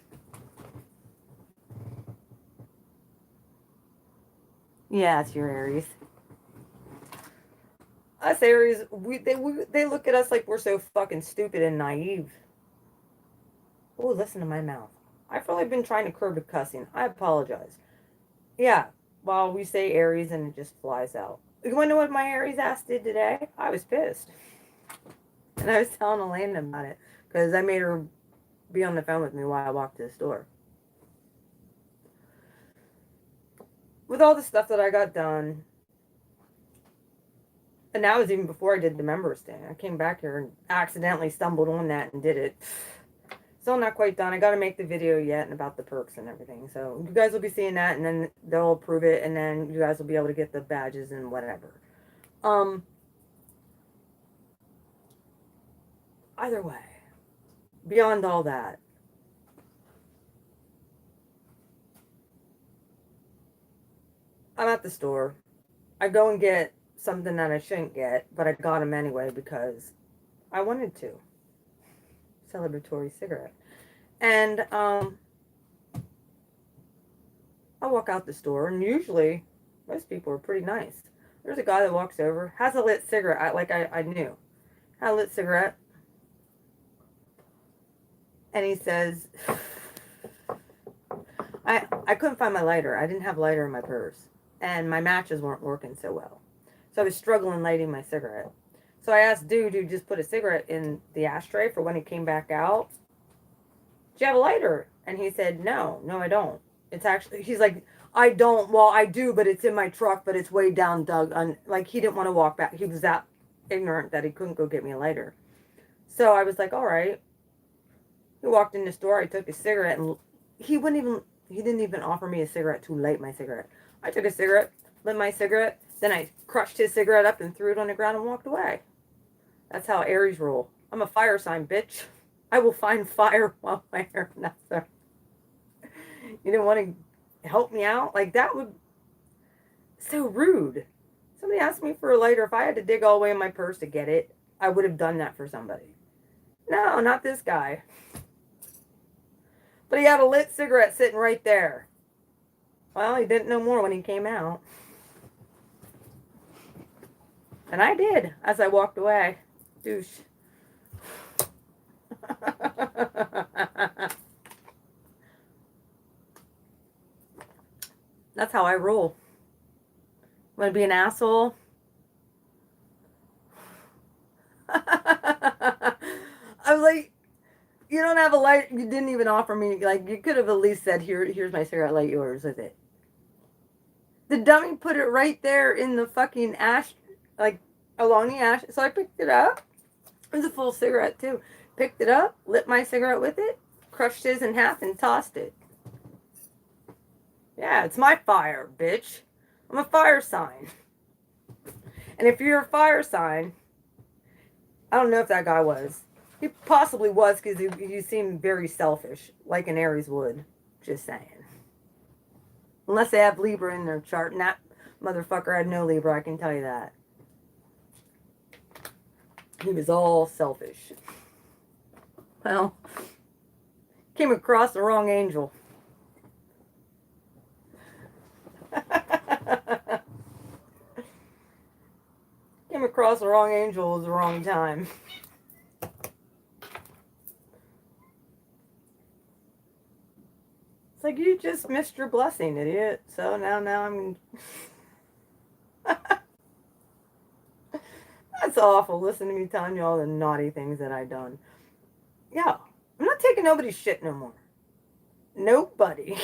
Yeah, it's your Aries. Us Aries, they look at us like we're so fucking stupid and naive. Oh, listen to my mouth. I've really been trying to curb the cussing. I apologize. Yeah, we say Aries and it just flies out. You want to know what my Aries ass did today? I was pissed. And I was telling Elaine about it because I made her be on the phone with me while I walked to the store. With all the stuff that I got done, and that was even before I did the members thing. I came back here and accidentally stumbled on that and did it. Still not quite done. I got to make the video yet and about the perks and everything. So you guys will be seeing that, and then they'll approve it, and then you guys will be able to get the badges and whatever. Either way, beyond all that, I'm at the store. I go and get something that I shouldn't get, but I got them anyway because I wanted to. Celebratory cigarette. And I walk out the store, and usually most people are pretty nice. There's a guy that walks over, has a lit cigarette, I knew. Had a lit cigarette. And he says, I couldn't find my lighter. I didn't have lighter in my purse. And my matches weren't working so well. So I was struggling lighting my cigarette. So I asked dude to just put a cigarette in the ashtray for when he came back out. Do you have a lighter? And he said, no, I don't. It's actually, he's like, I don't, well, I do, but it's in my truck, but it's way down dug. Like, he didn't want to walk back. He was that ignorant that he couldn't go get me a lighter. So I was like, all right. He walked in the store. I took a cigarette, and he didn't even offer me a cigarette to light my cigarette. I took a cigarette, lit my cigarette, then I crushed his cigarette up and threw it on the ground and walked away. That's how Aries roll. I'm a fire sign, bitch. I will find fire while my hair nuts are. You didn't want to help me out? Like, that would... So rude. Somebody asked me for a lighter. If I had to dig all the way in my purse to get it, I would have done that for somebody. No, not this guy. But he had a lit cigarette sitting right there. Well, he didn't know more when he came out. And I did, as I walked away. Douche. That's how I roll. Want to be an asshole? I was like, you don't have a light. You didn't even offer me. Like, you could have at least said, here's my cigarette, light yours with it. The dummy put it right there in the fucking ash, like, along the ash. So I picked it up. It was a full cigarette, too. Picked it up, lit my cigarette with it, crushed his in half, and tossed it. Yeah, it's my fire, bitch. I'm a fire sign. And if you're a fire sign, I don't know if that guy was. He possibly was, because he seemed very selfish, like an Aries would. Just saying. Unless they have Libra in their chart, and that motherfucker had no Libra, I can tell you that. He was all selfish. Well, came across the wrong angel. Came across the wrong angel at the wrong time. It's like, you just missed your blessing, idiot. So now I'm... That's awful. Listen to me telling you all the naughty things that I've done. Yeah, I'm not taking nobody's shit no more. Nobody.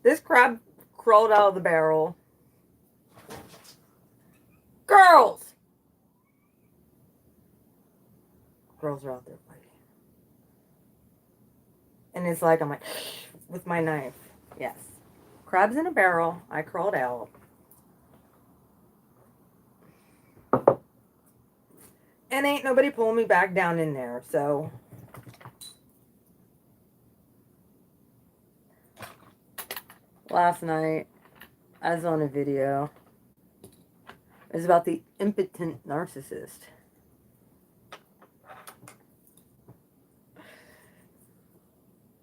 This crab crawled out of the barrel. Girls! Girls are out there fighting. And it's like, I'm like, with my knife. Yes. Crab's in a barrel. I crawled out. And ain't nobody pulling me back down in there, so. Last night, I was on a video. It was about the impotent narcissist.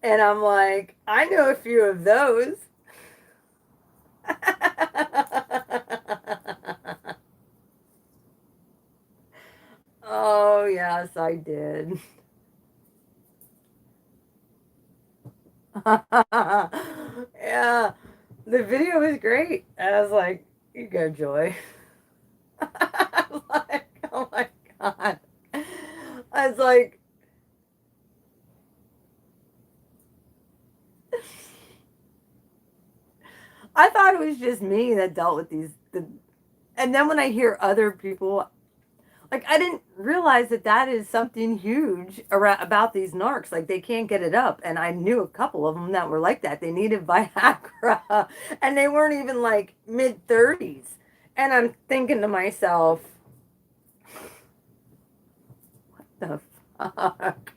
And I'm like, I know a few of those. Oh, yes, I did. Yeah, the video was great. I was like, you go, Joy. Like, oh my God. I was like, I thought it was just me that dealt with and then when I hear other people, like, I didn't realize that that is something huge about these narcs. Like, they can't get it up. And I knew a couple of them that were like that. They needed Viagra. And they weren't even like mid-30s. And I'm thinking to myself, what the fuck?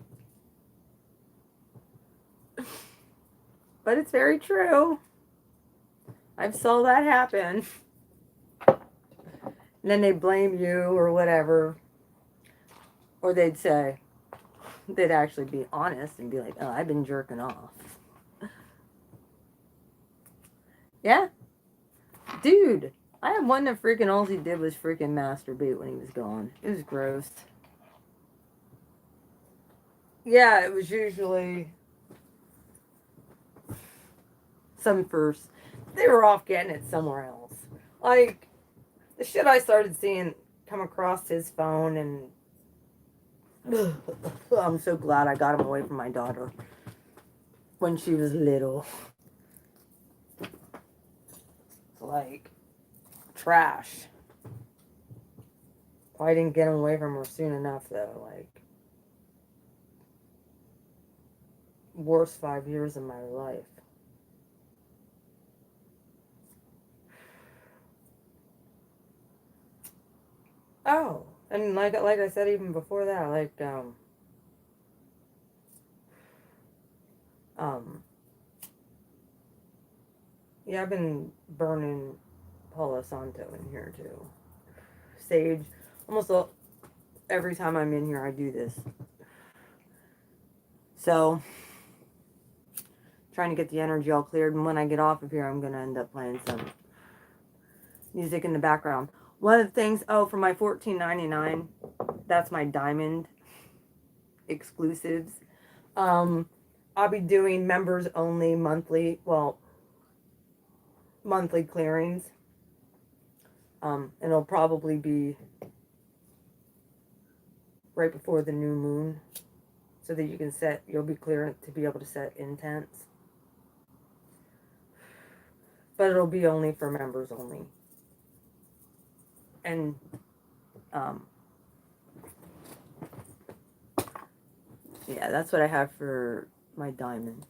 But it's very true. I've saw that happen. And then they blame you or whatever. Or they'd actually be honest and be like, oh, I've been jerking off. Yeah. Dude, I had one that freaking all he did was freaking masturbate when he was gone. It was gross. Yeah, it was usually some first. They were off getting it somewhere else. Like, the shit I started seeing come across his phone, and I'm so glad I got him away from my daughter when she was little. Like, trash. I didn't get him away from her soon enough, though. Like, worst 5 years of my life. Oh, and like I said even before that, like, yeah, I've been burning Palo Santo in here too. Sage. Almost every time I'm in here, I do this. So, trying to get the energy all cleared, and when I get off of here, I'm going to end up playing some music in the background. One of the things, for my $14.99, that's my diamond exclusives. I'll be doing members only monthly clearings. And it'll probably be right before the new moon, so that you'll be clear to be able to set intents. But it'll be only for members only. And, yeah, that's what I have for my diamond.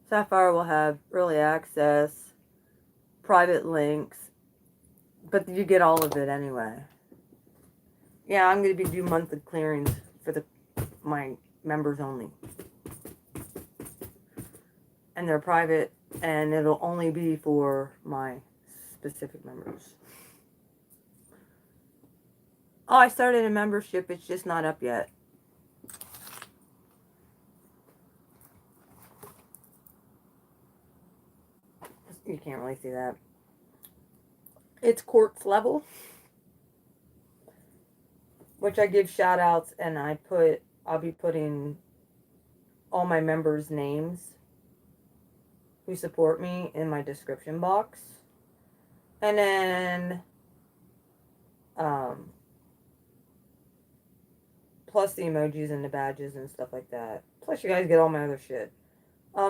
Sapphire will have early access, private links, but you get all of it anyway. Yeah, I'm going to be doing monthly clearings for my members only. And they're private, and it'll only be for my specific members. Oh, I started a membership. It's just not up yet. You can't really see that. It's quartz level, which I give shout outs, and I'll be putting all my members' names who support me in my description box. And then, plus the emojis and the badges and stuff like that. Plus you guys get all my other shit.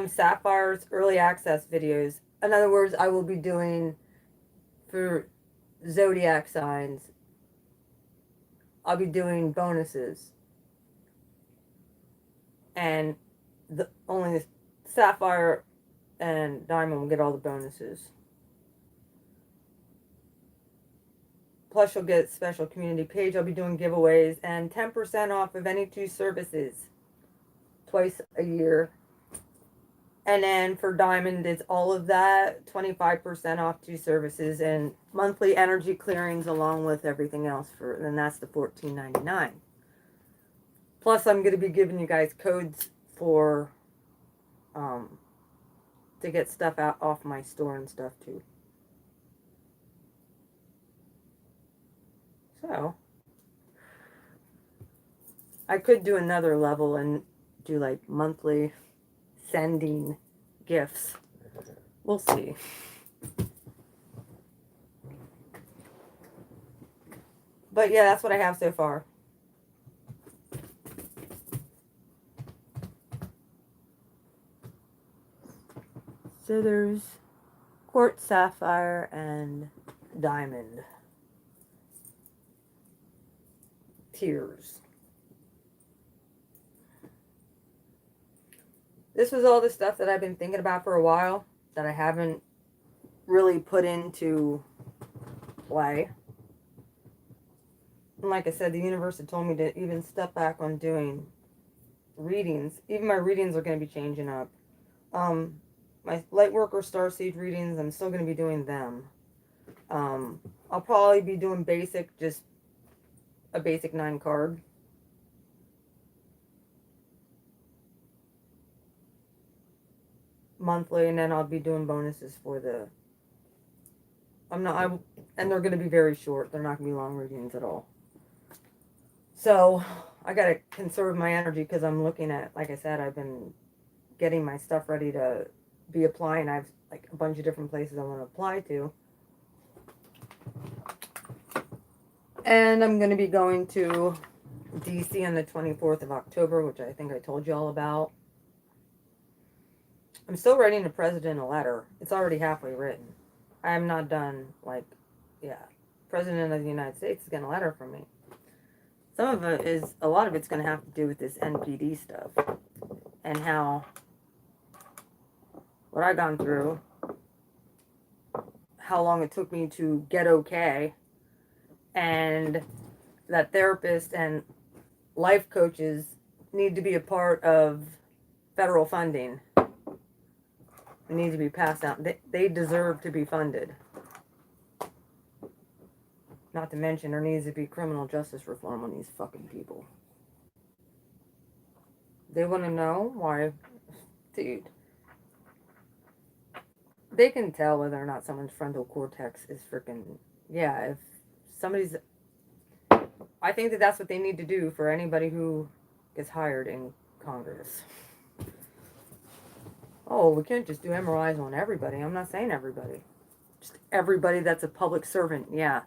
Sapphire's early access videos. In other words, I will be doing for zodiac signs. I'll be doing bonuses. And only the Sapphire and Diamond will get all the bonuses. Plus you'll get a special community page. I'll be doing giveaways and 10% off of any 2 services twice a year. And then for Diamond, it's all of that, 25% off 2 services and monthly energy clearings along with everything else and that's the $14.99. Plus I'm going to be giving you guys codes for to get stuff out off my store and stuff too. So I could do another level and do like monthly sending gifts. We'll see. But yeah, that's what I have so far. So there's quartz, sapphire, and diamond. Tears. This was all the stuff that I've been thinking about for a while that I haven't really put into play. And like I said, the universe had told me to even step back on doing readings. Even my readings are going to be changing up. My Lightworker Starseed readings, I'm still going to be doing them. I'll probably be doing basic, just a basic 9 card. Monthly, and then I'll be doing bonuses for the... and they're going to be very short. They're not going to be long readings at all. So, I got to conserve my energy because I'm looking at, like I said, I've been getting my stuff ready to be applying. I have like a bunch of different places I want to apply to. And I'm going to be going to DC on the 24th of October, which I think I told you all about. I'm still writing the president a letter. It's already halfway written. I am not done, President of the United States is getting a letter from me. Some of it is, a lot of it's going to have to do with this NPD stuff. And what I've gone through, how long it took me to get okay, and that therapists and life coaches need to be a part of federal funding. They need to be passed out. They deserve to be funded. Not to mention, there needs to be criminal justice reform on these fucking people. They want to know why, dude. They can tell whether or not someone's frontal cortex is freaking, yeah, if somebody's, I think that that's what they need to do for anybody who gets hired in Congress. Oh, we can't just do MRIs on everybody. I'm not saying everybody. Just everybody that's a public servant, yeah.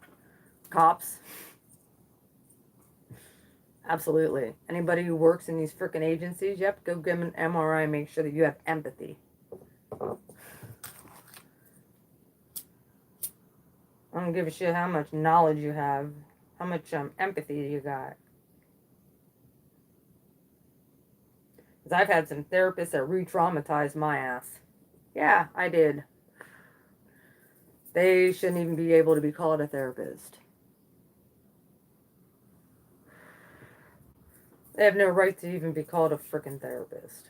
Cops. Absolutely. Anybody who works in these freaking agencies, yep, go give them an MRI and make sure that you have empathy. I don't give a shit how much knowledge you have, how much empathy you got. Because I've had some therapists that re-traumatized my ass. Yeah, I did. They shouldn't even be able to be called a therapist. They have no right to even be called a freaking therapist.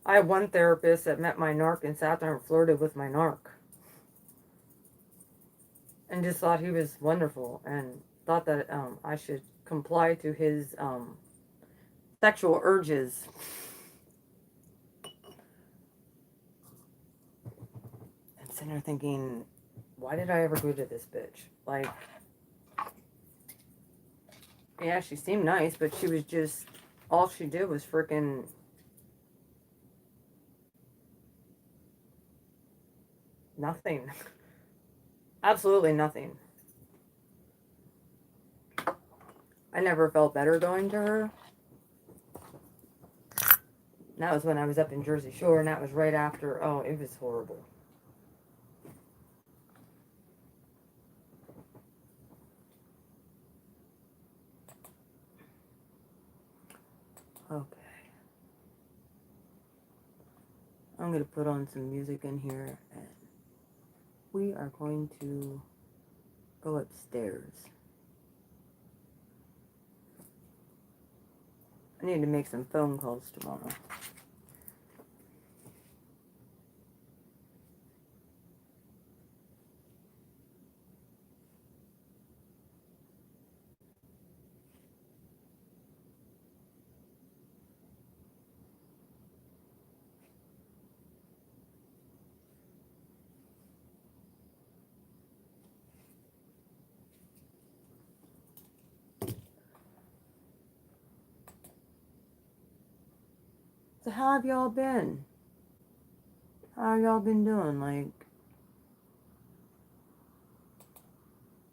I had one therapist that met my narc and sat there and flirted with my narc. And just thought he was wonderful and thought that I should comply to his sexual urges. And sitting there thinking, why did I ever go to this bitch? Like, yeah, she seemed nice, but she was just, all she did was freaking nothing. Absolutely nothing. I never felt better going to her. And that was when I was up in Jersey Shore, and that was right after, oh, it was horrible. Okay. I'm going to put on some music in here, and we are going to go upstairs. I need to make some phone calls tomorrow. the hell have y'all been? How have y'all been doing? Like,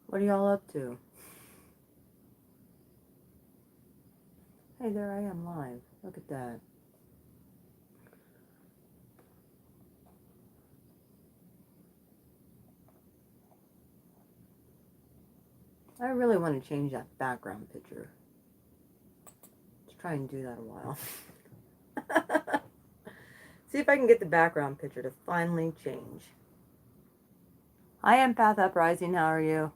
what are y'all up to? Hey, there I am live. Look at that. I really want to change that background picture. Let's try and do that a while. See if I can get the background picture to finally change. Hi, Empath Uprising. How are you?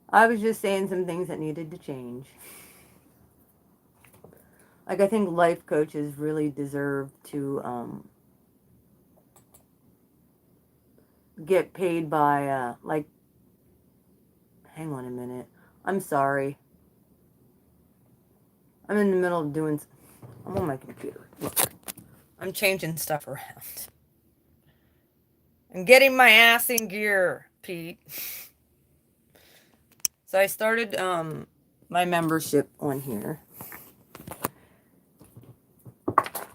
I was just saying some things that needed to change. Like, I think life coaches really deserve to get paid by, like, hang on a minute. I'm sorry. I'm in the middle of doing, I'm on my computer. Look, I'm changing stuff around. I'm getting my ass in gear, Pete. So I started my membership on here.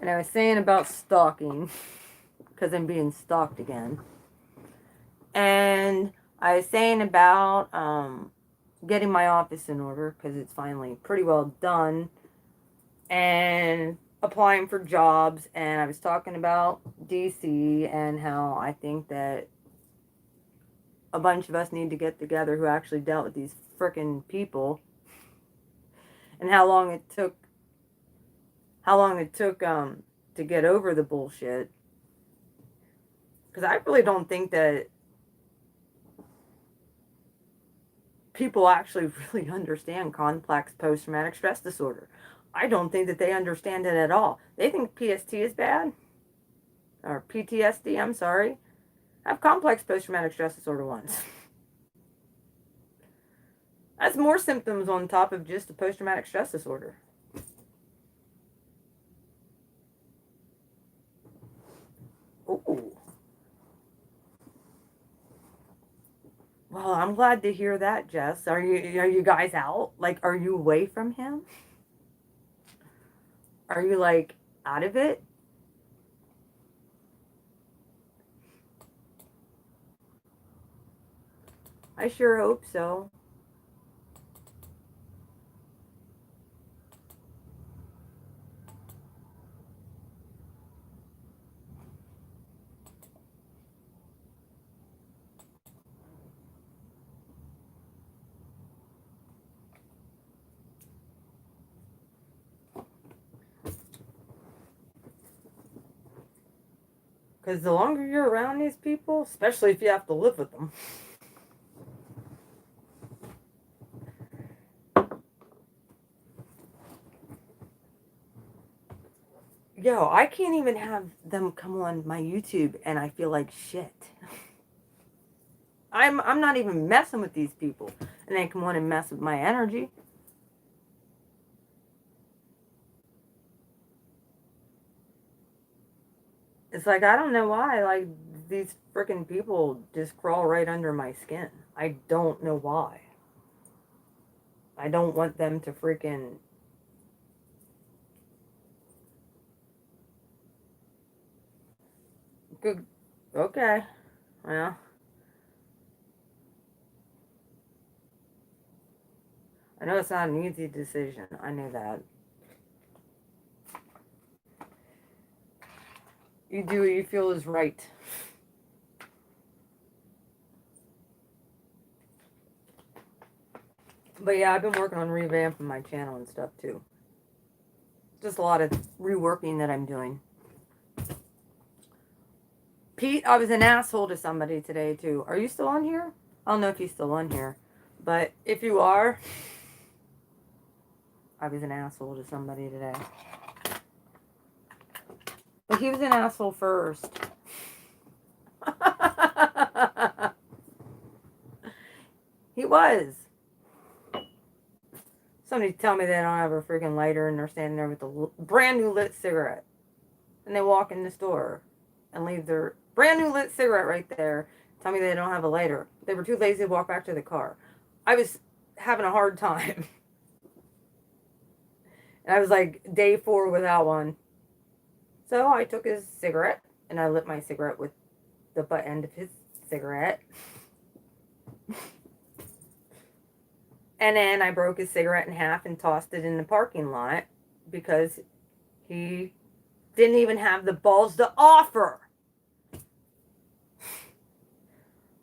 And I was saying about stalking, because I'm being stalked again. And I was saying about getting my office in order, because it's finally pretty well done. And applying for jobs. And I was talking about DC and how I think that a bunch of us need to get together who actually dealt with these frickin' people. And how long it took to get over the bullshit. Because I really don't think that people actually really understand complex post-traumatic stress disorder. I don't think that they understand it at all. They think PST is bad. Or PTSD, I'm sorry. I have complex post-traumatic stress disorder once. That's more symptoms on top of just a post-traumatic stress disorder. Ooh. Well, I'm glad to hear that, Jess. Are you guys out? Like, are you away from him? Are you, like, out of it? I sure hope so. Because the longer you're around these people, especially if you have to live with them, yo, I can't even have them come on my YouTube and I feel like shit. I'm not even messing with these people and they come on and mess with my energy. It's like, I don't know why, like, these freaking people just crawl right under my skin. I don't know why. I don't want them to freaking... Good. Okay. Well, I know it's not an easy decision. I know that. You do what you feel is right. But yeah, I've been working on revamping my channel and stuff too. Just a lot of reworking that I'm doing. Pete, I was an asshole to somebody today too. Are you still on here? I don't know if he's still on here. But if you are, I was an asshole to somebody today. But he was an asshole first. He was. Somebody tell me they don't have a freaking lighter and they're standing there with a brand new lit cigarette. And they walk in the store and leave their brand new lit cigarette right there. Tell me they don't have a lighter. They were too lazy to walk back to the car. I was having a hard time. And I was like day 4 without one. So I took his cigarette and I lit my cigarette with the butt end of his cigarette. And then I broke his cigarette in half and tossed it in the parking lot because he didn't even have the balls to offer.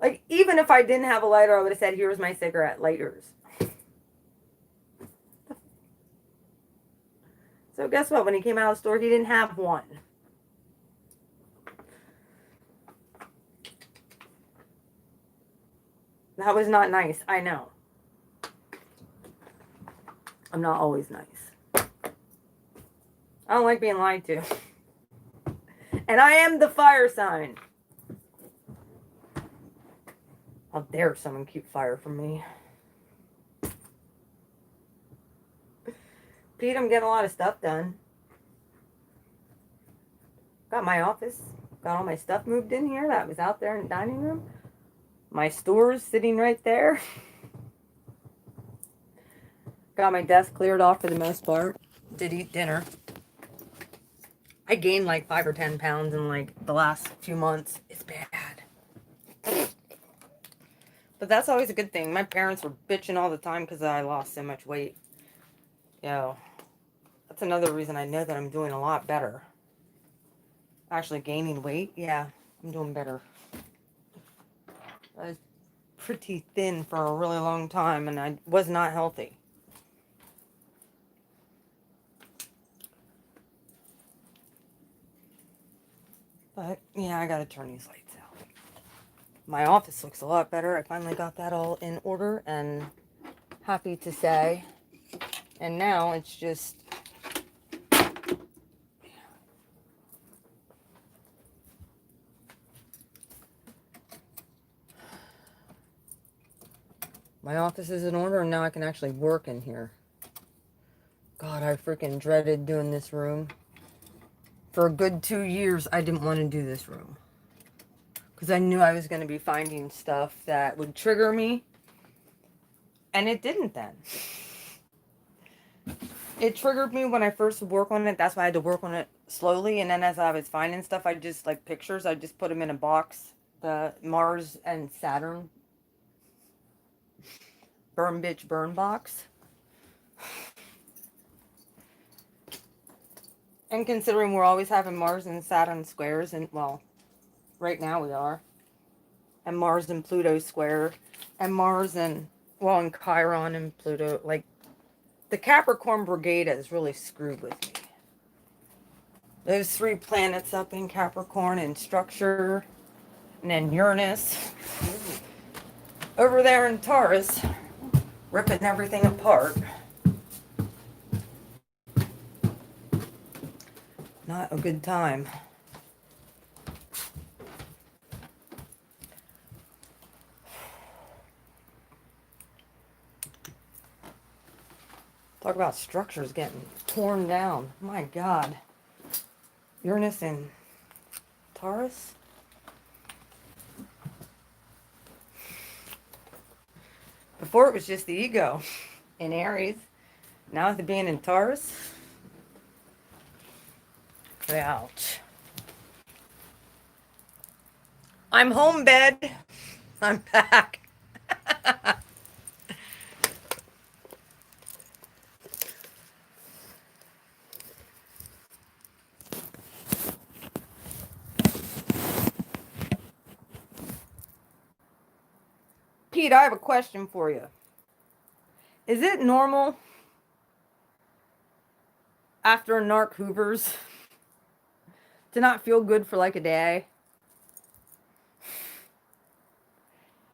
Like, even if I didn't have a lighter, I would have said, here's my cigarette, light yours. So guess what? When he came out of the store, he didn't have one. That was not nice. I know. I'm not always nice. I don't like being lied to. And I am the fire sign. How dare someone keep fire from me. Pete, I'm getting a lot of stuff done. Got my office. Got all my stuff moved in here that was out there in the dining room. My store's sitting right there. Got my desk cleared off for the most part. Did eat dinner. I gained like 5 or 10 pounds in like the last few months. It's bad. But that's always a good thing. My parents were bitching all the time because I lost so much weight. Yo, that's another reason I know that I'm doing a lot better. Actually gaining weight, yeah, I'm doing better. I was pretty thin for a really long time and I was not healthy. But yeah, I gotta turn these lights out. My office looks a lot better. I finally got that all in order and happy to say. And now it's just my office is in order and now I can actually work in here. God, I freaking dreaded doing this room. For a good 2 years, I didn't want to do this room. Because I knew I was going to be finding stuff that would trigger me. And it didn't then. It triggered me when I first would work on it. That's why I had to work on it slowly. And then as I was finding stuff, I just, like pictures, I just put them in a box. The Mars and Saturn Burn Bitch Burn box. And considering we're always having Mars and Saturn squares, and well, right now we are. And Mars and Pluto square. And Mars and, well, and Chiron and Pluto. Like, the Capricorn Brigade has really screwed with me. Those 3 planets up in Capricorn in structure. And then Uranus. Over there in Taurus. Ripping everything apart. Not a good time. Talk about structures getting torn down. My God. Uranus and Taurus? Before it was just the ego in Aries. Now with it being in Taurus. Ouch. I'm home, bed. I'm back. Pete, I have a question for you. Is it normal after a narc hoovers to not feel good for like a day?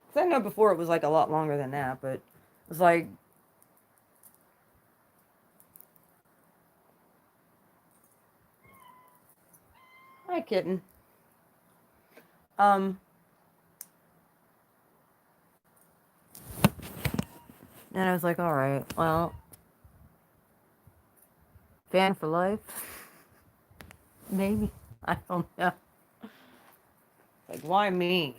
Because I know before it was like a lot longer than that, but it was like, hi kitten. And I was like, all right, well, fan for life? Maybe. I don't know. Like, why me?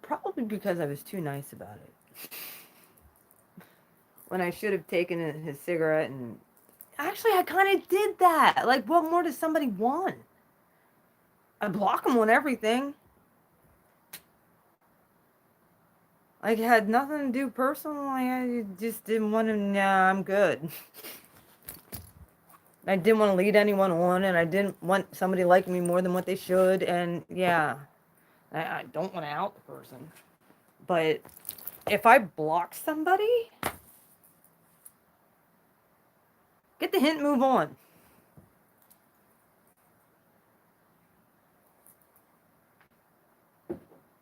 Probably because I was too nice about it. When I should have taken his cigarette and... Actually, I kind of did that. Like, what more does somebody want? I block them on everything. Like, it had nothing to do personally. I just didn't want to... Nah, I'm good. I didn't want to lead anyone on, and I didn't want somebody liking me more than what they should, and yeah, I don't want to out the person. But if I block somebody, get the hint, move on.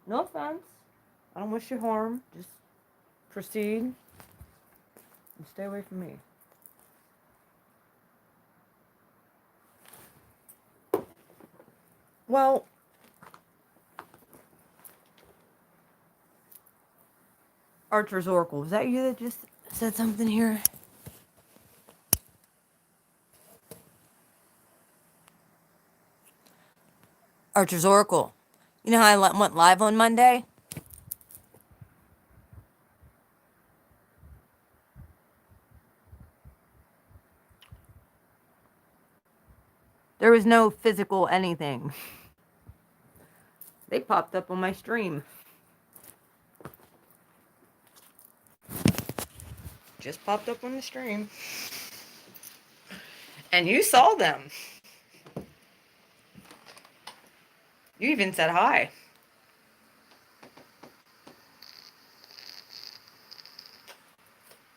No offense. I don't wish you harm. Just proceed and stay away from me. Well, Archer's Oracle, was that you that just said something here? Archer's Oracle. You know how I went live on Monday? There was no physical anything. They popped up on my stream. Just popped up on the stream. And you saw them. You even said hi.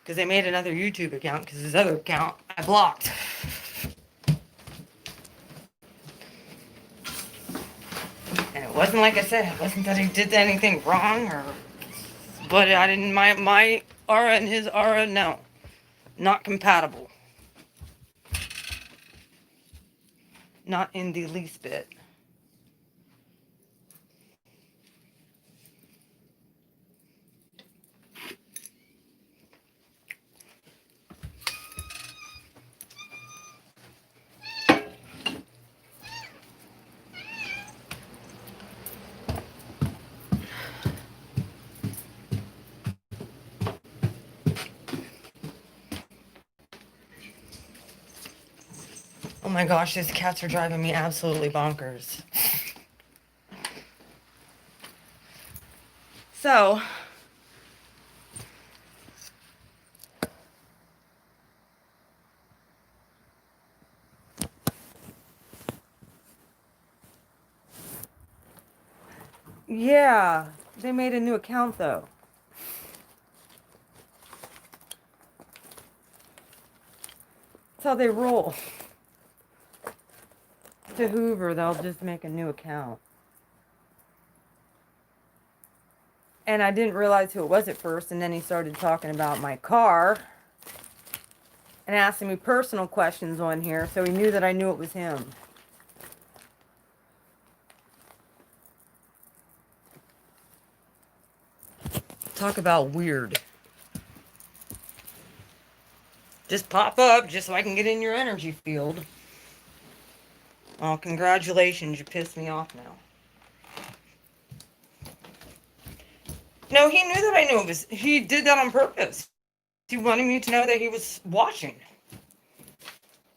Because they made another YouTube account, because his other account I blocked. And it wasn't like I said, it wasn't that he did anything wrong, or... But I didn't... My aura and his aura, no. Not compatible. Not in the least bit. Oh my gosh, these cats are driving me absolutely bonkers. So... Yeah, they made a new account though. That's how they roll. To Hoover, they'll just make a new account. And I didn't realize who it was at first, and then he started talking about my car and asking me personal questions on here, so he knew that I knew it was him. Talk about weird. Just pop up just so I can get in your energy field. Oh, congratulations, you pissed me off now. No, he knew that I knew it was... He did that on purpose. He wanted me to know that he was watching.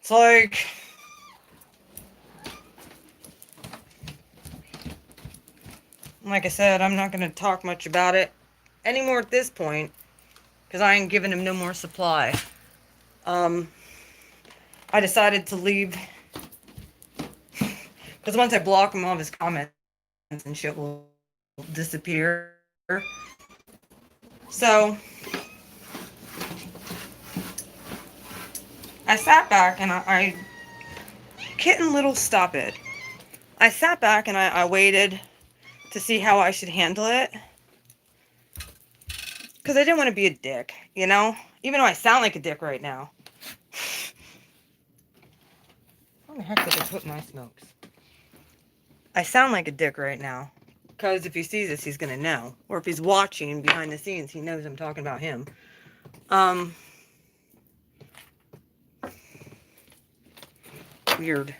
It's like... Like I said, I'm not going to talk much about it anymore at this point, because I ain't giving him no more supply. I decided to leave, because once I block him, all of his comments and shit will disappear. So, I sat back and I kitten little, stop it. I sat back and I waited to see how I should handle it. Because I didn't want to be a dick, you know? Even though I sound like a dick right now. Where the heck did I put my smokes? I sound like a dick right now. Because if he sees this, he's going to know. Or if he's watching behind the scenes, he knows I'm talking about him. Weird.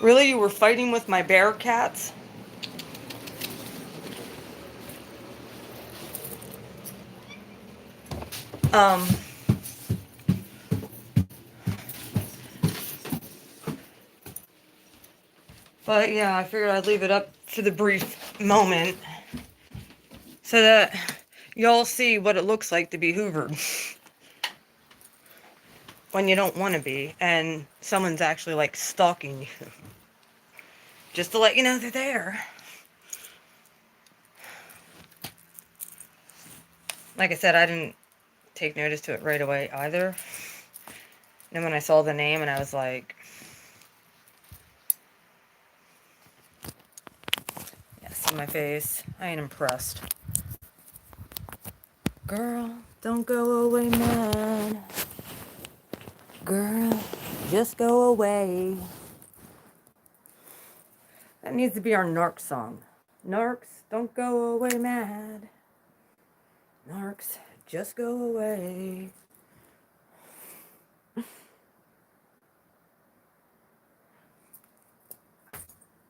Really? You were fighting with my bear cats? Um, but yeah, I figured I'd leave it up for the brief moment so that y'all see what it looks like to be hoovered when you don't want to be and someone's actually like stalking you. Just to let you know they're there. Like I said, I didn't take notice to it right away either. And then when I saw the name and I was like, yeah, see my face. I ain't impressed. Girl, don't go away, man. Girl, just go away. That needs to be our Narc song. Narcs, don't go away mad. Narcs, just go away.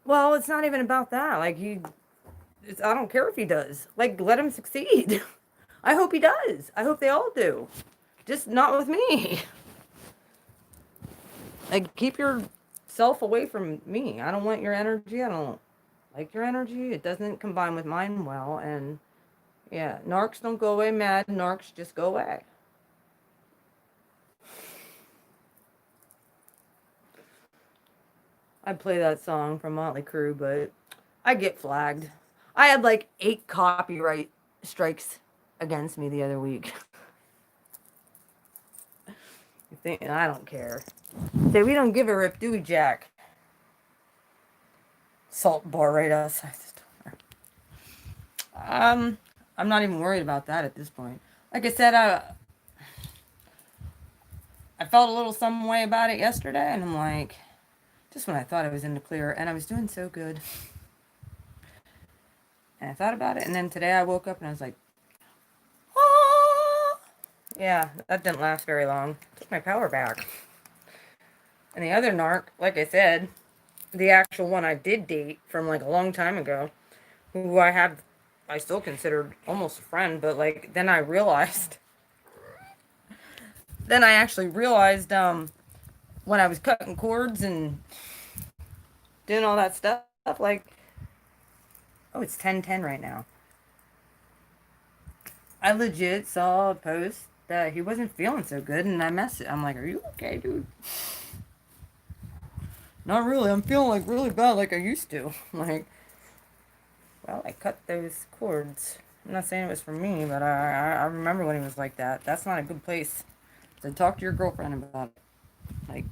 Well, it's not even about that. Like, I don't care if he does. Like, let him succeed. I hope he does. I hope they all do. Just not with me. Like, keep yourself away from me. I don't want your energy. I don't like your energy. It doesn't combine with mine well. And yeah, narcs don't go away mad. Narcs just go away. I'd play that song from Motley Crue, but I get flagged. I had like 8 copyright strikes against me the other week. I don't care. Say, we don't give a rip, do we, Jack? Salt bar right outside the door. I'm not even worried about that at this point. Like I said, I felt a little some way about it yesterday, and I'm like, just when I thought I was in the clear, and I was doing so good. And I thought about it, and then today I woke up and I was like, ah! Yeah, that didn't last very long. Took my power back. And the other narc, like I said, the actual one I did date from like a long time ago, who I still considered almost a friend, but like then I realized, then I actually realized when I was cutting cords and doing all that stuff, like, oh, it's 10:10 right now. I legit saw a post that he wasn't feeling so good, and I messaged. I'm like, "Are you okay, dude?" Not really. I'm feeling like really bad, like I used to. Like, well, I cut those cords. I'm not saying it was for me, but I remember when he was like that. That's not a good place to talk to your girlfriend about it. Like,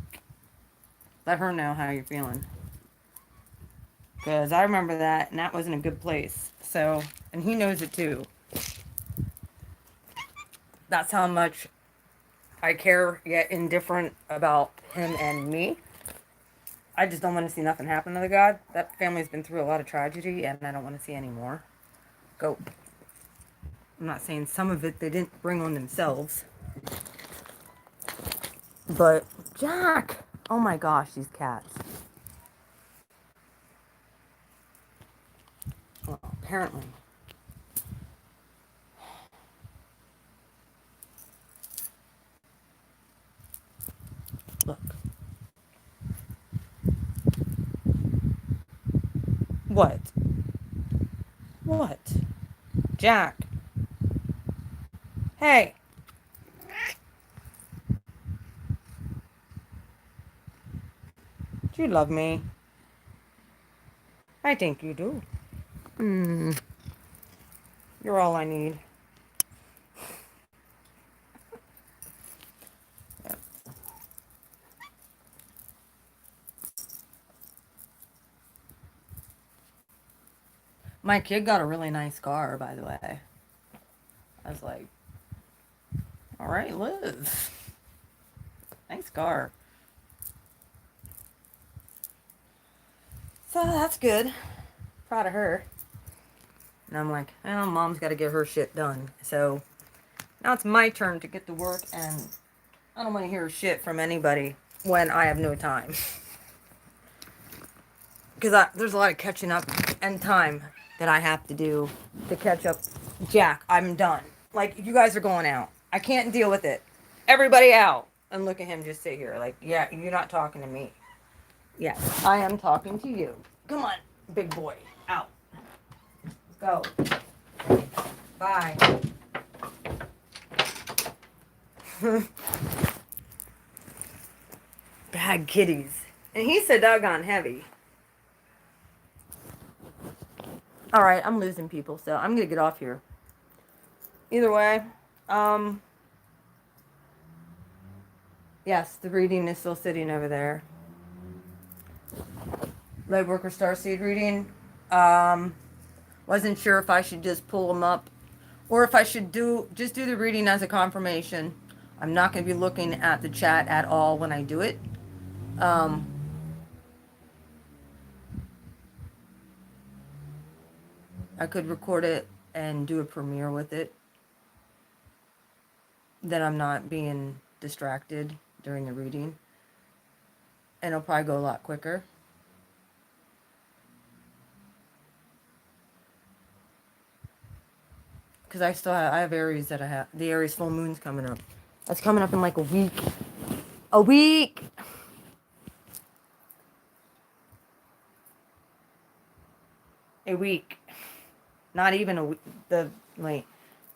let her know how you're feeling. Because I remember that, and that wasn't a good place. So, and he knows it too. That's how much I care yet indifferent about him and me. I just don't want to see nothing happen to the God. That family's been through a lot of tragedy, and I don't want to see any more. Go. I'm not saying some of it they didn't bring on themselves. But, Jack! Oh my gosh, these cats. Well, apparently. Look. What? What? Jack. Hey. Do you love me? I think you do. You're all I need. Yeah. My kid got a really nice car, by the way. I was like, all right, Liz. Nice car. So that's good. Proud of her. And I'm like, well, mom's got to get her shit done. So now it's my turn to get to work, and I don't want to hear shit from anybody when I have no time. because there's a lot of catching up and time that I have to do to catch up. Jack, I'm done. Like, you guys are going out. I can't deal with it. Everybody out. And look at him just sit here. Like, yeah, you're not talking to me. Yes, I am talking to you. Come on, big boy. Out. Go. Bye. Bad kitties. And he's so doggone heavy. Alright, I'm losing people, so I'm gonna get off here. Either way, yes, the reading is still sitting over there. Lightworker Starseed reading. Wasn't sure if I should just pull them up or if I should just do the reading as a confirmation. I'm not going to be looking at the chat at all when I do it. I could record it and do a premiere with it. Then I'm not being distracted during the reading. And it'll probably go a lot quicker. Because I have Aries that I have. The Aries full moon's coming up. That's coming up in like a week. A week! A week. Not even a week. Yeah,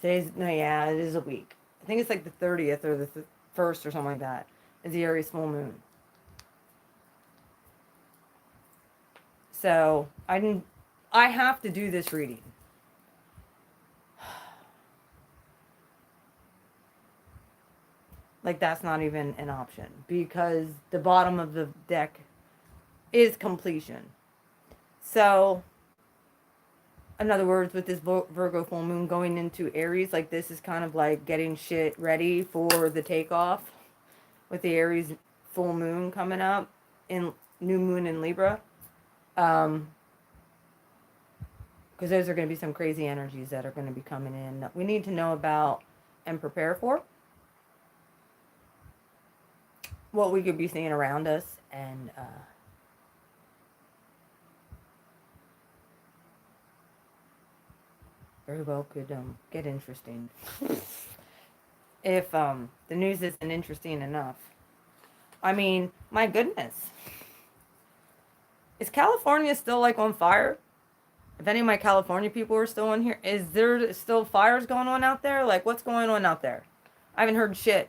it is a week. I think it's like the 30th or the 1st or something like that. Is the Aries full moon. So, I have to do this reading. Like, that's not even an option. Because the bottom of the deck is completion. So, in other words, with this Virgo full moon going into Aries, like, this is kind of like getting shit ready for the takeoff. With the Aries full moon coming up in new moon in Libra. Because those are going to be some crazy energies that are going to be coming in that we need to know about and prepare for. What we could be seeing around us, and very well could get interesting. If the news isn't interesting enough. I mean, my goodness. Is California still like on fire? If any of my California people are still in here, is there still fires going on out there? Like, what's going on out there? I haven't heard shit.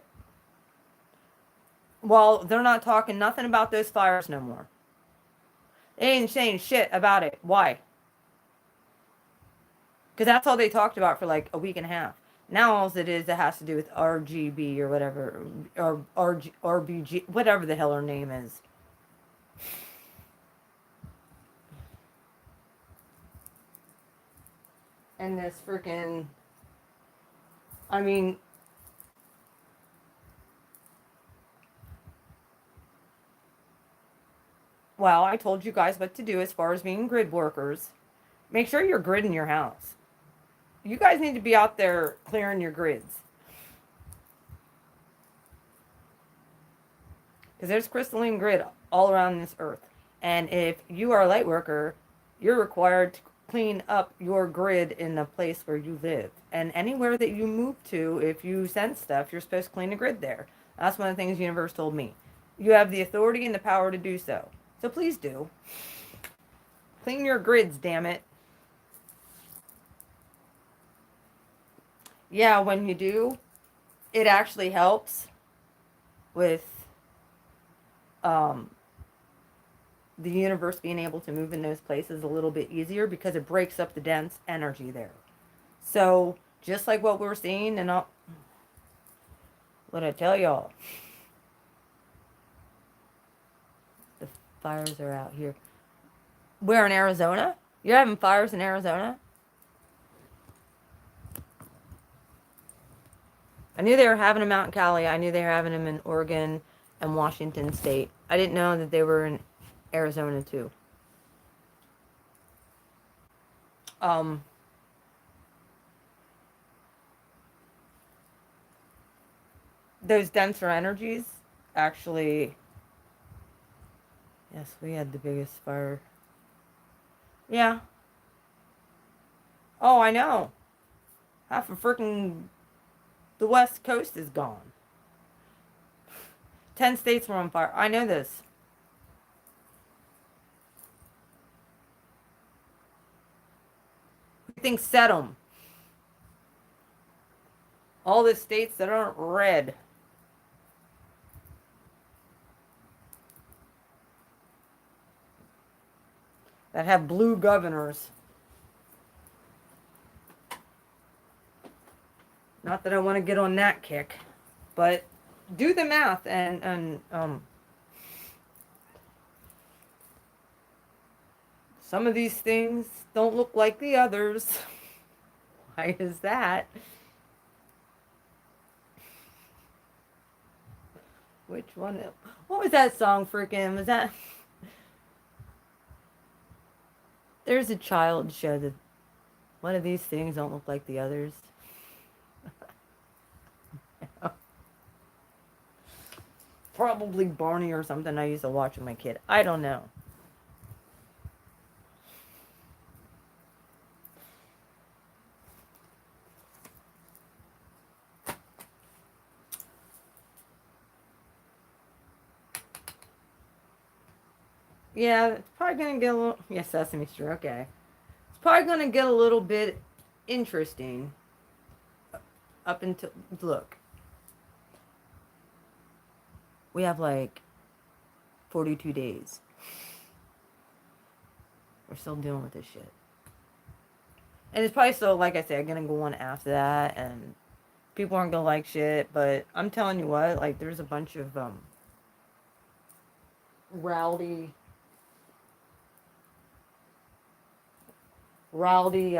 Well, they're not talking nothing about those fires no more. They ain't saying shit about it. Why? Because that's all they talked about for like a week and a half. Now all it has to do with RGB or whatever, or RBG, whatever the hell her name is. And this freaking, I mean, well, I told you guys what to do as far as being grid workers. Make sure you're gridding your house. You guys need to be out there clearing your grids. Because there's crystalline grid all around this earth. And if you are a light worker, you're required to clean up your grid in the place where you live. And anywhere that you move to, if you sense stuff, you're supposed to clean the grid there. That's one of the things the universe told me. You have the authority and the power to do so. So please do. Clean your grids, damn it. Yeah, when you do, it actually helps with the universe being able to move in those places a little bit easier because it breaks up the dense energy there. So, just like what we're seeing, and what I tell y'all, the fires are out here. We're in Arizona? You're having fires in Arizona? I knew they were having them out in Cali. I knew they were having them in Oregon and Washington State. I didn't know that they were in Arizona too. Those denser energies actually, yes, we had the biggest fire. Yeah. Oh, I know. Half of freaking the West Coast is gone. 10 states were on fire. I know this. Who thinks set them? All the states that aren't red. That have blue governors. Not that I want to get on that kick, but do the math and some of these things don't look like the others. Why is that? Which one? What was that song freaking? Was that? There's a child show that one of these things don't look like the others. Probably Barney or something I used to watch with my kid. I don't know. Yeah, it's probably gonna get a little. Yeah, Sesame Street. Okay, it's probably gonna get a little bit interesting. Up until look, we have like 42 days. We're still dealing with this shit, and it's probably still, like I said, gonna go on after that, and people aren't gonna like shit. But I'm telling you what, like, there's a bunch of rowdy, rowdy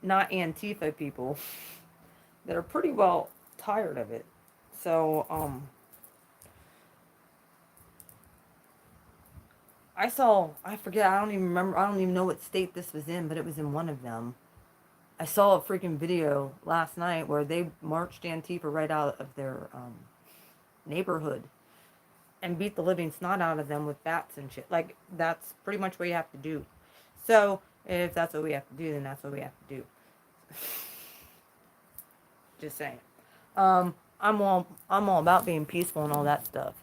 not Antifa people that are pretty well tired of it. So, I forget, I don't even remember, I don't even know what state this was in, but it was in one of them. I saw a freaking video last night where they marched Antifa right out of their neighborhood and beat the living snot out of them with bats and shit. Like, that's pretty much what you have to do. So, if that's what we have to do, then that's what we have to do. Just saying. I'm all about being peaceful and all that stuff.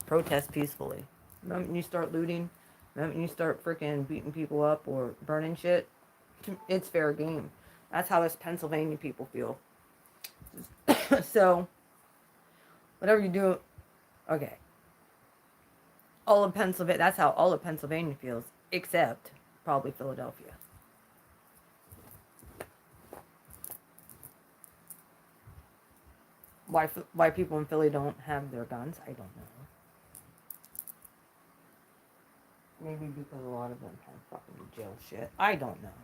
Protest peacefully. The moment you start looting, the moment you start freaking beating people up or burning shit, it's fair game. That's how us Pennsylvania people feel. So, whatever you do, okay. All of Pennsylvania, that's how all of Pennsylvania feels, except probably Philadelphia. Why people in Philly don't have their guns, I don't know. Maybe because a lot of them have fucking jail shit. I don't know.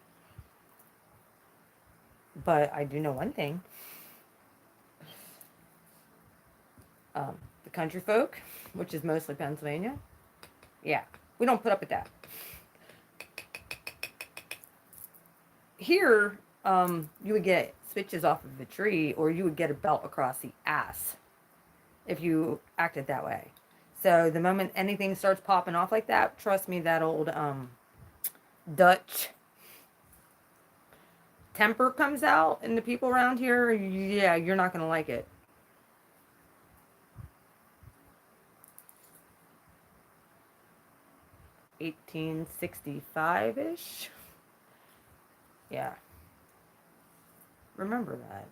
But I do know one thing. The country folk, which is mostly Pennsylvania, yeah, we don't put up with that. Here, you would get switches off of a tree, or you would get a belt across the ass if you acted that way. So the moment anything starts popping off like that, trust me, that old Dutch temper comes out in the people around here. Yeah, you're not gonna like it. 1865-ish. Yeah. Remember that.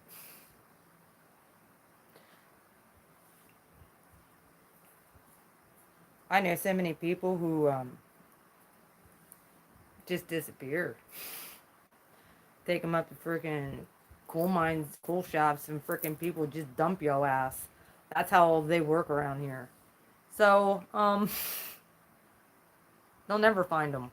I know so many people who just disappear. Take them up to freaking coal mines, coal shops, and freaking people just dump your ass. That's how they work around here. So, they'll never find them.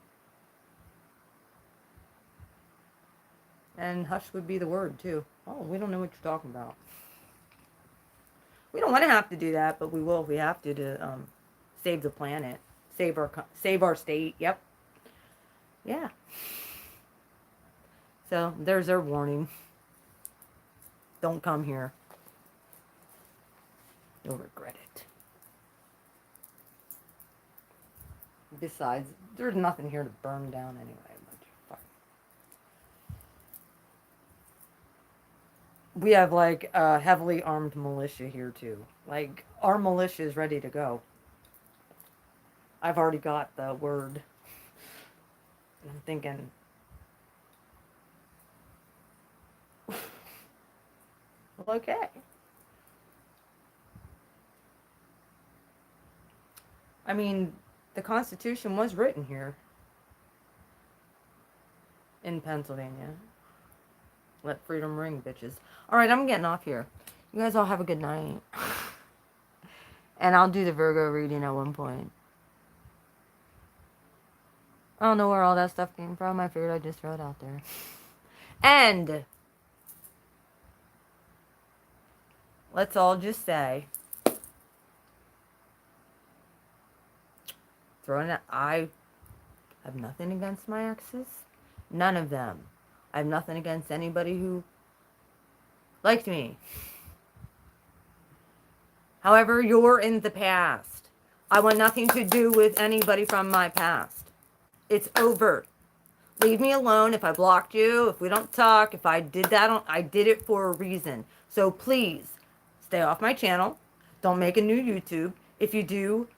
And hush would be the word, too. Oh, we don't know what you're talking about. We don't want to have to do that, but we will if we have to save the planet. Save our state. Yep. Yeah. So, there's our warning. Don't come here. You'll regret it. Besides, there's nothing here to burn down anyway. But we have like a heavily armed militia here too. Like, our militia is ready to go. I've already got the word. I'm thinking, well, okay. I mean, the Constitution was written here in Pennsylvania. Let freedom ring, bitches. Alright, I'm getting off here. You guys all have a good night. And I'll do the Virgo reading at one point. I don't know where all that stuff came from. I figured I'd just throw it out there. And let's all just say, I have nothing against my exes. None of them. I have nothing against anybody who liked me. However, you're in the past. I want nothing to do with anybody from my past. It's over. Leave me alone. If I blocked you, if we don't talk, if I did that, I did it for a reason. So please, stay off my channel. Don't make a new YouTube. If you do,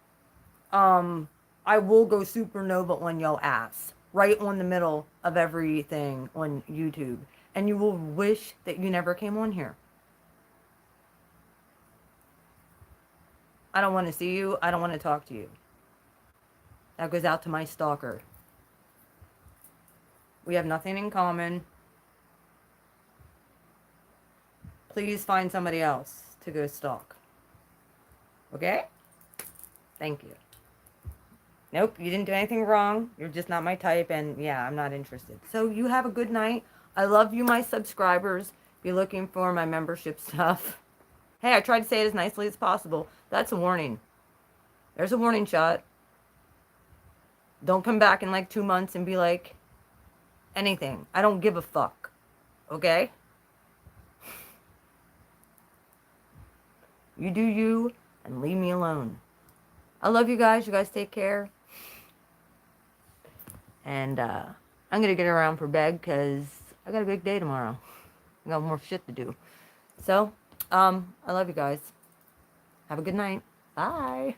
I will go supernova on your ass. Right on the middle of everything on YouTube. And you will wish that you never came on here. I don't want to see you. I don't want to talk to you. That goes out to my stalker. We have nothing in common. Please find somebody else to go stalk. Okay? Thank you. Nope, you didn't do anything wrong. You're just not my type, and yeah, I'm not interested. So you have a good night. I love you, my subscribers. Be looking for my membership stuff. Hey, I tried to say it as nicely as possible. That's a warning. There's a warning shot. Don't come back in like 2 months and be like anything. I don't give a fuck. Okay? You do you and leave me alone. I love you guys. You guys take care. And I'm going to get around for bed because I got a big day tomorrow. I got more shit to do. So, I love you guys. Have a good night. Bye.